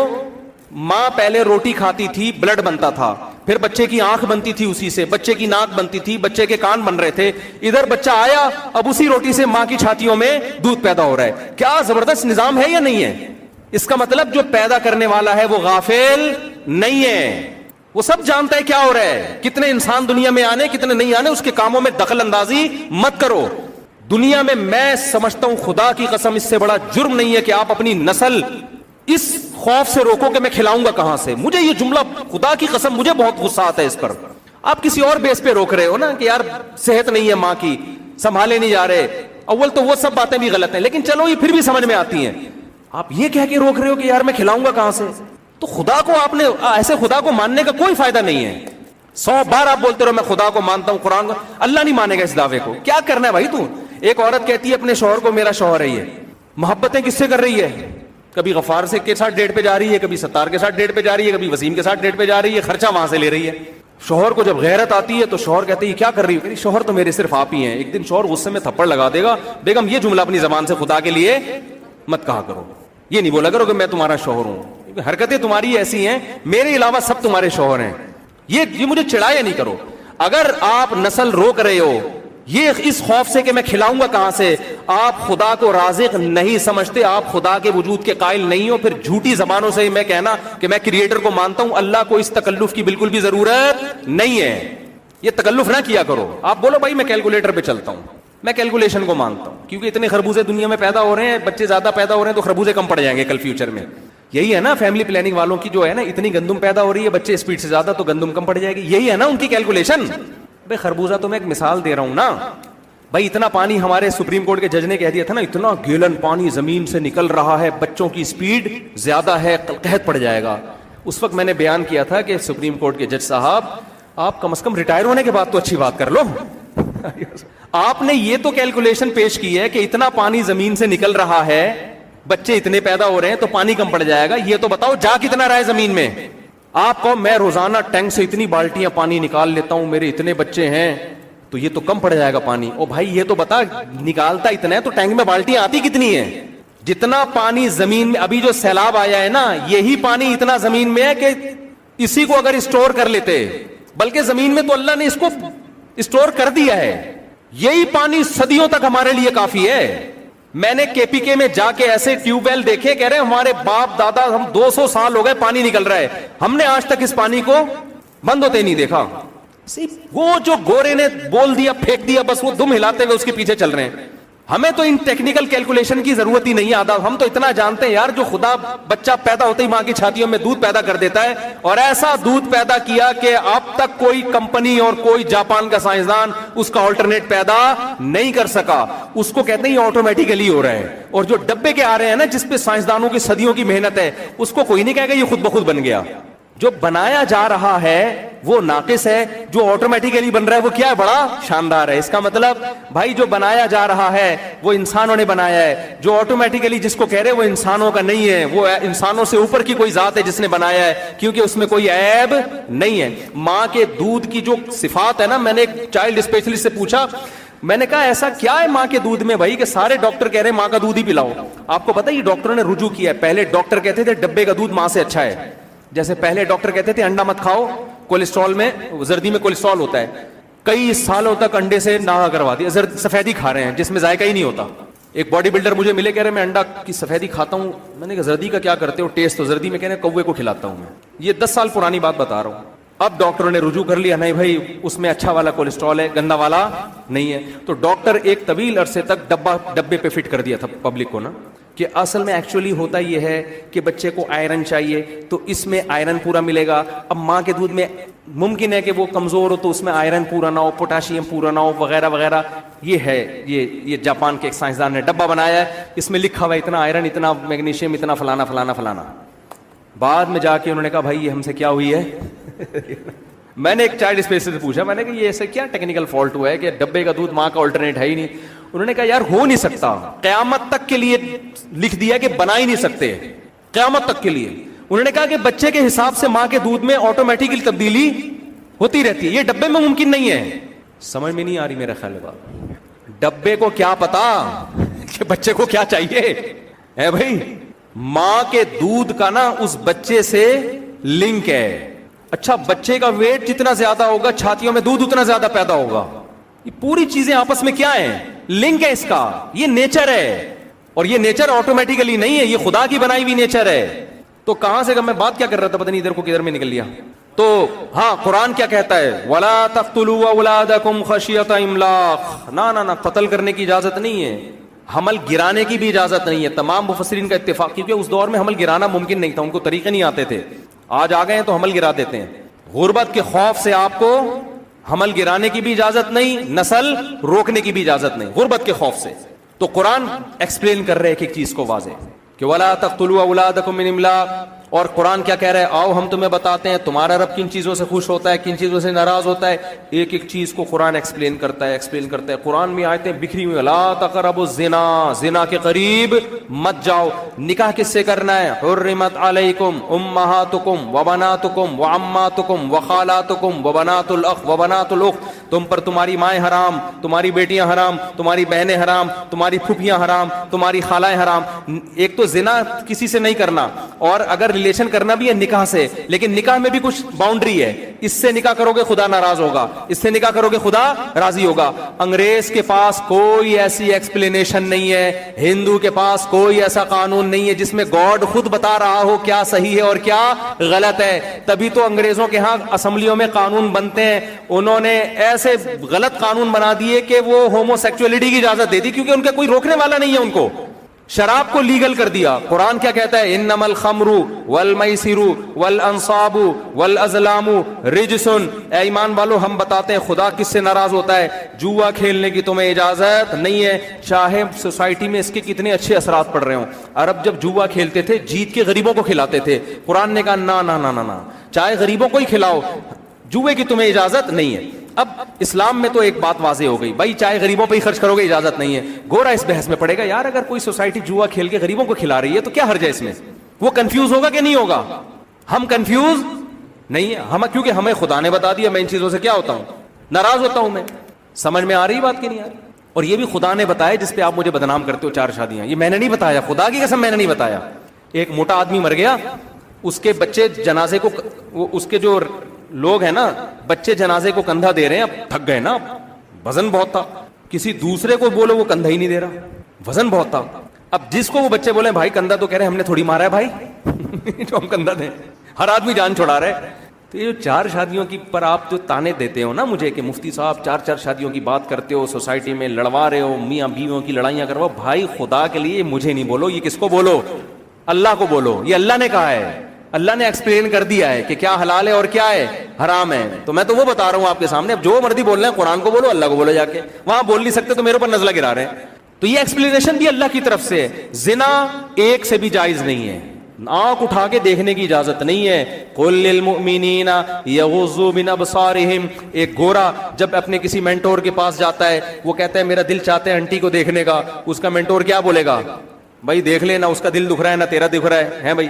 ماں پہلے روٹی کھاتی تھی, بلڈ بنتا تھا, پھر بچے کی آنکھ بنتی تھی اسی سے, بچے کی ناک بنتی تھی, بچے کے کان بن رہے تھے, ادھر بچہ آیا, اب اسی روٹی سے ماں کی چھاتیوں میں دودھ پیدا ہو رہا ہے. کیا زبردست نظام ہے یا نہیں ہے؟ اس کا مطلب جو پیدا کرنے والا ہے وہ غافل نہیں ہے, وہ سب جانتا ہے کیا ہو رہا ہے. کتنے انسان دنیا میں آنے کتنے نہیں آنے, اس کے کاموں میں دخل اندازی مت کرو. دنیا میں سمجھتا ہوں خدا کی قسم اس سے بڑا جرم نہیں ہے کہ آپ اپنی نسل اس خوف سے روکو کہ میں کھلاؤں گا کہاں سے. مجھے یہ جملہ خدا کی قسم مجھے بہت غصہ آتا ہے اس پر. آپ کسی اور بیس پہ روک رہے ہو نا کہ یار صحت نہیں ہے ماں کی, سنبھالے نہیں جا رہے. اول تو وہ سب باتیں بھی غلط ہیں, لیکن چلو یہ پھر بھی سمجھ میں آتی ہیں. آپ یہ کہہ کے روک رہے ہو کہ یار میں کھلاؤں گا کہاں سے, تو خدا کو آپ نے ایسے خدا کو ماننے کا کوئی فائدہ نہیں ہے. 100 بار آپ بولتے رہو میں خدا کو مانتا ہوں, قرآن کو, اللہ نہیں مانے گا اس دعوے کو. کیا کرنا ہے بھائی تو؟ ایک عورت کہتی ہے اپنے شوہر کو میرا شوہر ہے, یہ محبتیں کس سے کر رہی ہے؟ کبھی غفار سے کے ساتھ ڈیٹ پہ جا رہی ہے, کبھی ستار کے ساتھ ڈیٹ پہ جا رہی ہے, کبھی وسیم کے ساتھ ڈیٹ پہ جا رہی ہے, خرچہ وہاں سے لے رہی ہے. شوہر کو جب غیرت آتی ہے تو شوہر کہتے ہیں یہ کیا کر رہی ہے؟ کہتی شوہر تو میرے صرف آپ ہی ہیں. ایک دن شوہر غصے میں تھپڑ لگا دے گا, بیگم یہ جملہ اپنی زبان سے خدا کے لیے مت کہا کرو, یہ نہیں بولا کرو کہ میں تمہارا شوہر ہوں, حرکتیں تمہاری ایسی ہیں, میرے علاوہ سب تمہارے شوہر ہیں. یہ مجھے چڑھایا نہیں کرو. اگر آپ نسل روک رہے ہو یہ اس خوف سے کہ میں کھلاؤں گا کہاں سے, آپ خدا کو رازق نہیں سمجھتے, آپ خدا کے وجود کے قائل نہیں ہو. پھر جھوٹی زبانوں سے میں کہنا کہ میں کریٹر کو مانتا ہوں, اللہ کو اس تکلف کی بالکل بھی ضرورت نہیں ہے. یہ تکلف نہ کیا کرو. آپ بولو بھائی میں کیلکولیٹر پہ چلتا ہوں, میں کیلکولیشن کو مانتا ہوں, کیونکہ اتنے خربوزے دنیا میں پیدا ہو رہے ہیں, بچے زیادہ پیدا ہو رہے ہیں تو خربوزے کم پڑ جائیں گے کل فیوچر میں. یہی ہے نا فیملی پلاننگ والوں کی, جو ہے نا اتنی گندم پیدا ہو رہی ہے, بچے اسپیڈ سے زیادہ تو گندم کم پڑ جائے گی. یہی ہے نا ان کی کیلکولیشن. بھائی خربوزہ تو میں ایک مثال دے رہا ہوں نا بھائی. اتنا پانی ہمارے سپریم کورٹ کے جج نے کہہ دیا تھا نا, اتنا گیلن پانی زمین سے نکل رہا ہے, بچوں کی اسپیڈ زیادہ ہے, قحط پڑ جائے گا. اس وقت میں نے بیان کیا تھا کہ سپریم کورٹ کے جج صاحب آپ کم از کم ریٹائر ہونے کے بعد تو اچھی بات کر لو. آپ نے یہ تو کیلکولیشن پیش کی ہے کہ اتنا پانی زمین سے نکل رہا ہے, بچے اتنے پیدا ہو رہے ہیں تو پانی کم پڑ جائے گا. یہ تو بتاؤ جا کتنا رہا ہے زمین میں. آپ کو میں روزانہ ٹینک سے اتنی بالٹیاں پانی نکال لیتا ہوں, میرے اتنے بچے ہیں, تو یہ تو کم پڑ جائے گا پانی. او بھائی یہ تو بتا نکالتا اتنا ہے تو ٹینک میں بالٹیاں آتی کتنی ہیں؟ جتنا پانی زمین میں ابھی جو سیلاب آیا ہے نا, یہی پانی اتنا زمین میں ہے کہ اسی کو اگر اسٹور کر لیتے, بلکہ زمین میں تو اللہ نے اس کو اسٹور کر دیا ہے, یہی پانی صدیوں تک ہمارے لیے کافی ہے. میں نے کے پی کے میں جا کے ایسے ٹیوب ویل دیکھے, کہہ رہے ہمارے باپ دادا ہم 200 سال ہو گئے پانی نکل رہا ہے, ہم نے آج تک اس پانی کو بند ہوتے نہیں دیکھا. وہ جو گورے نے بول دیا پھینک دیا بس وہ دم ہلاتے ہوئے اس کے پیچھے چل رہے ہیں. ہمیں تو ان ٹیکنیکل کیلکولیشن کی ضرورت ہی نہیں آتا, ہم تو اتنا جانتے ہیں یار جو خدا بچہ پیدا ہوتے ہی ماں کی چھاتیوں میں دودھ پیدا کر دیتا ہے, اور ایسا دودھ پیدا کیا کہ اب تک کوئی کمپنی اور کوئی جاپان کا سائنسدان اس کا آلٹرنیٹ پیدا نہیں کر سکا. اس کو کہتے ہیں یہ آٹومیٹیکلی ہو رہا ہے. اور جو ڈبے کے آ رہے ہیں نا جس پہ سائنسدانوں کی صدیوں کی محنت ہے, اس کو کوئی نہیں کہے گا یہ خود بخود بن گیا. جو بنایا جا رہا ہے وہ ناقص ہے, جو آٹومیٹیکلی بن رہا ہے وہ کیا ہے, بڑا شاندار ہے. اس کا مطلب بھائی جو بنایا جا رہا ہے وہ انسانوں نے بنایا ہے, جو آٹومیٹیکلی جس کو کہہ رہے وہ انسانوں کا نہیں ہے, وہ انسانوں سے اوپر کی کوئی ذات ہے جس نے بنایا ہے, کیونکہ اس میں کوئی عیب نہیں ہے. ماں کے دودھ کی جو صفات ہے نا, میں نے ایک چائلڈ اسپیشلسٹ سے پوچھا, میں نے کہا ایسا کیا ہے ماں کے دودھ میں بھائی کہ سارے ڈاکٹر کہہ رہے ہیں ماں کا دودھ ہی پلاؤ. آپ کو پتہ ہے یہ ڈاکٹروں نے رجوع کیا ہے. پہلے ڈاکٹر کہتے تھے ڈبے کا دودھ ماں سے اچھا ہے, جیسے پہلے ڈاکٹر کہتے تھے انڈا مت کھاؤ, کولیسٹرول میں زردی میں کولیسٹرول ہوتا ہے. کئی سالوں تک انڈے سے ناغہ کروا دیا, سفیدی کھا رہے ہیں جس میں ذائقہ ہی نہیں ہوتا. ایک باڈی بلڈر مجھے ملے, کہہ رہے میں انڈا کی سفیدی کھاتا ہوں. میں نے کہا زردی کا کیا کرتے ہو, ٹیسٹ تو زردی میں, کہہ رہے کوے کو کھلاتا ہوں میں. یہ 10 سال پرانی بات بتا رہا ہوں. اب ڈاکٹروں نے رجوع کر لیا, نہیں بھائی اس میں اچھا والا کولیسٹرول ہے, گندا والا نہیں ہے. تو ڈاکٹر ایک طویل عرصے تک ڈبے پہ فٹ کر دیا تھا پبلک کو نا, کہ اصل میں ایکچولی ہوتا یہ ہے کہ بچے کو آئرن چاہیے تو اس میں آئرن پورا ملے گا. اب ماں کے دودھ میں ممکن ہے کہ وہ کمزور ہو تو اس میں آئرن پورا نہ ہو, پوٹاشیم پورا نہ ہو, وغیرہ وغیرہ. یہ ہے یہ جاپان کے ایک سائنسدان نے ڈبہ بنایا ہے, اس میں لکھا ہوا ہے اتنا آئرن, اتنا میگنیشیم, اتنا فلانا فلانا فلانا. بعد میں جا کے انہوں نے کہا بھائی یہ ہم سے کیا ہوئی ہے. میں نے ایک چائلڈ اسپیشلسٹ سے پوچھا, میں نے کہا یہ ایسے کیا ٹیکنیکل فالٹ ہوا ہے کہ ڈبے کا دودھ ماں کا آلٹرنیٹ ہے ہی نہیں. انہوں نے کہا یار ہو نہیں سکتا, قیامت تک کے لیے لکھ دیا کہ بنا ہی نہیں سکتے, قیامت تک کے لیے. انہوں نے کہا کہ بچے کے حساب سے ماں کے دودھ میں آٹومیٹکلی تبدیلی ہوتی رہتی ہے, یہ ڈبے میں ممکن نہیں ہے. سمجھ میں نہیں آ رہی میرا خیال ہے بات. ڈبے کو کیا پتا کہ بچے کو کیا چاہیے ہے بھائی. ماں کے دودھ کا نا اس بچے سے لنک ہے. اچھا بچے کا ویٹ جتنا زیادہ ہوگا چھاتیوں میں دودھ اتنا زیادہ پیدا ہوگا. یہ پوری چیزیں آپس میں کیا ہیں, لنک ہے اس کا, یہ نیچر ہے. اور یہ نیچر آٹومیٹیکلی نہیں ہے, یہ خدا کی بنائی ہوئی نیچر ہے. تو کہاں سے میں بات کیا کر رہا تھا پتہ نہیں ادھر کو کدھر میں نکل لیا. تو ہاں قرآن کیا کہتا ہے, وَلَا تَقْتُلُوا أَوْلَادَكُمْ خَشْيَةَ إِمْلَاقٍ. نہ قتل کرنے کی اجازت نہیں ہے, حمل گرانے کی بھی اجازت نہیں ہے. تمام مفسرین کا اتفاق, کیونکہ اس دور میں حمل گرانا ممکن نہیں تھا, ان کو طریقے نہیں آتے تھے. آج آ گئے ہیں تو حمل گرا دیتے ہیں. غربت کے خوف سے آپ کو حمل گرانے کی بھی اجازت نہیں, نسل روکنے کی بھی اجازت نہیں, غربت کے خوف سے. تو قرآن ایکسپلین کر رہے ایک چیز کو واضح کہ وَلَا تَقْتُلُوا أَوْلَادَكُمْ مِنْ إِمْلَاقٍ. اور قرآن کیا کہہ رہا ہے, آؤ ہم تمہیں بتاتے ہیں تمہارا رب کن چیزوں سے خوش ہوتا ہے, کن چیزوں سے ناراض ہوتا ہے. ایک ایک چیز کو قرآن ایکسپلین کرتا ہے. قرآن میں آیتیں بکھری ہوئی, لا تقربوا الزنا, زنا کے قریب مت جاؤ. نکاح کس سے کرنا ہے, حرمت علیکم امہاتکم وبناتکم وعماتکم وخالاتکم وبنات الاخ وبنات الاخت. تم پر تمہاری مائیں حرام, تمہاری بیٹیاں حرام, تمہاری بہنیں حرام, تمہاری پھوپھیاں حرام, تمہاری خالائیں حرام. ایک تو زنا کسی سے نہیں کرنا, اور اگر ریلیشن کرنا بھی ہے نکاح سے, لیکن نکاح میں بھی کچھ باؤنڈری ہے. اس سے نکاح کرو گے خدا ناراض ہوگا, اس سے نکاح کرو گے خدا راضی ہوگا. انگریز کے پاس کوئی ایسی ایکسپلینیشن نہیں ہے, ہندو کے پاس کوئی ایسا قانون نہیں ہے جس میں گاڈ خود بتا رہا ہو کیا صحیح ہے اور کیا غلط ہے. تبھی تو انگریزوں کے ہاں اسمبلیوں میں قانون بنتے ہیں. انہوں نے ایسے غلط قانون بنا دیے کہ وہ ہومو سیکچولیٹی کی اجازت دے دی, کیونکہ ان کا کوئی روکنے والا نہیں ہے. ان کو شراب کو لیگل کر دیا. قرآن کیا کہتا ہے, انما الخمر والمیسر والانصاب والازلام رجس. اے ایمان والو ہم بتاتے ہیں خدا کس سے ناراض ہوتا ہے, جوا کھیلنے کی تمہیں اجازت نہیں ہے, چاہے سوسائٹی میں اس کے کتنے اچھے اثرات پڑ رہے ہوں. عرب جب جوا کھیلتے تھے جیت کے غریبوں کو کھلاتے تھے. قرآن نے کہا نا نا نا نا, چاہے غریبوں کو ہی کھلاؤ, جوئے کی تمہیں اجازت نہیں ہے. اب اسلام میں تو ایک بات واضح ہو گئی, بھائی چاہے غریبوں پہ ہی خرچ کرو گے اجازت نہیں ہے. گورا اس بحث میں پڑے گا, یار اگر کوئی سوسائٹی جوا کھیل کے غریبوں کو کھلا رہی ہے تو کیا حرج ہے اس میں. وہ کنفیوز ہوگا کہ نہیں ہوگا, ہم کنفیوز نہیں ہے, کیونکہ ہمیں خدا نے بتا دیا. میں ان چیزوں سے کیا ہوتا ہوں, ناراض ہوتا ہوں میں. سمجھ میں آ رہی بات کہ نہیں آ رہی؟ اور یہ بھی خدا نے بتایا جس پہ آپ مجھے بدنام کرتے ہو 4 شادیاں. یہ میں نے نہیں بتایا, خدا کی قسم میں نے نہیں بتایا. ایک موٹا آدمی مر گیا, اس کے بچے جنازے کو, اس کے جو لوگ ہیں نا بچے جنازے کو کندھا دے رہے ہیں, اب تھک گئے نا, وزن بہت تھا. کسی دوسرے کو بولو وہ کندھا ہی نہیں دے رہا, وزن بہت تھا. اب جس کو وہ بچے بولے بھائی کندھا, تو کہہ رہے ہم نے تھوڑی مارا ہے بھائی جو ہم کندھا دیں. ہر آدمی جان چھوڑا رہا ہے. تو یہ جو 4 شادیوں کی پر آپ جو تانے دیتے ہو نا مجھے کہ مفتی صاحب 4 شادیوں کی بات کرتے ہو, سوسائٹی میں لڑوا رہے ہو, میاں بیویوں کی لڑائیاں کرواؤ, بھائی خدا کے لیے مجھے نہیں بولو, یہ کس کو بولو؟ اللہ کو بولو. یہ اللہ نے کہا ہے, اللہ نے ایکسپلین کر دیا ہے کہ کیا حلال ہے اور کیا ہے حرام ہے. تو میں تو وہ بتا رہا ہوں آپ کے سامنے. اب جو مرضی بول رہے ہیں, قرآن کو بولو, اللہ کو بولو. جا کے وہاں بول نہیں سکتے تو میرے اوپر نزلہ گرا رہے ہیں. تو یہ ایکسپلینیشن بھی اللہ کی طرف سے ہے. زنا ایک سے بھی جائز نہیں ہے, آنکھ اٹھا کے دیکھنے کی اجازت نہیں ہے. قل للمؤمنین یغضوا من ابصارہم. ایک گورا جب اپنے کسی مینٹور کے پاس جاتا ہے, وہ کہتا ہے میرا دل چاہتا ہے انٹی کو دیکھنے کا, اس کا مینٹور کیا بولے گا؟ بھائی دیکھ لینا, اس کا دل دکھ رہا ہے نہ تیرا دکھ رہا ہے بھائی.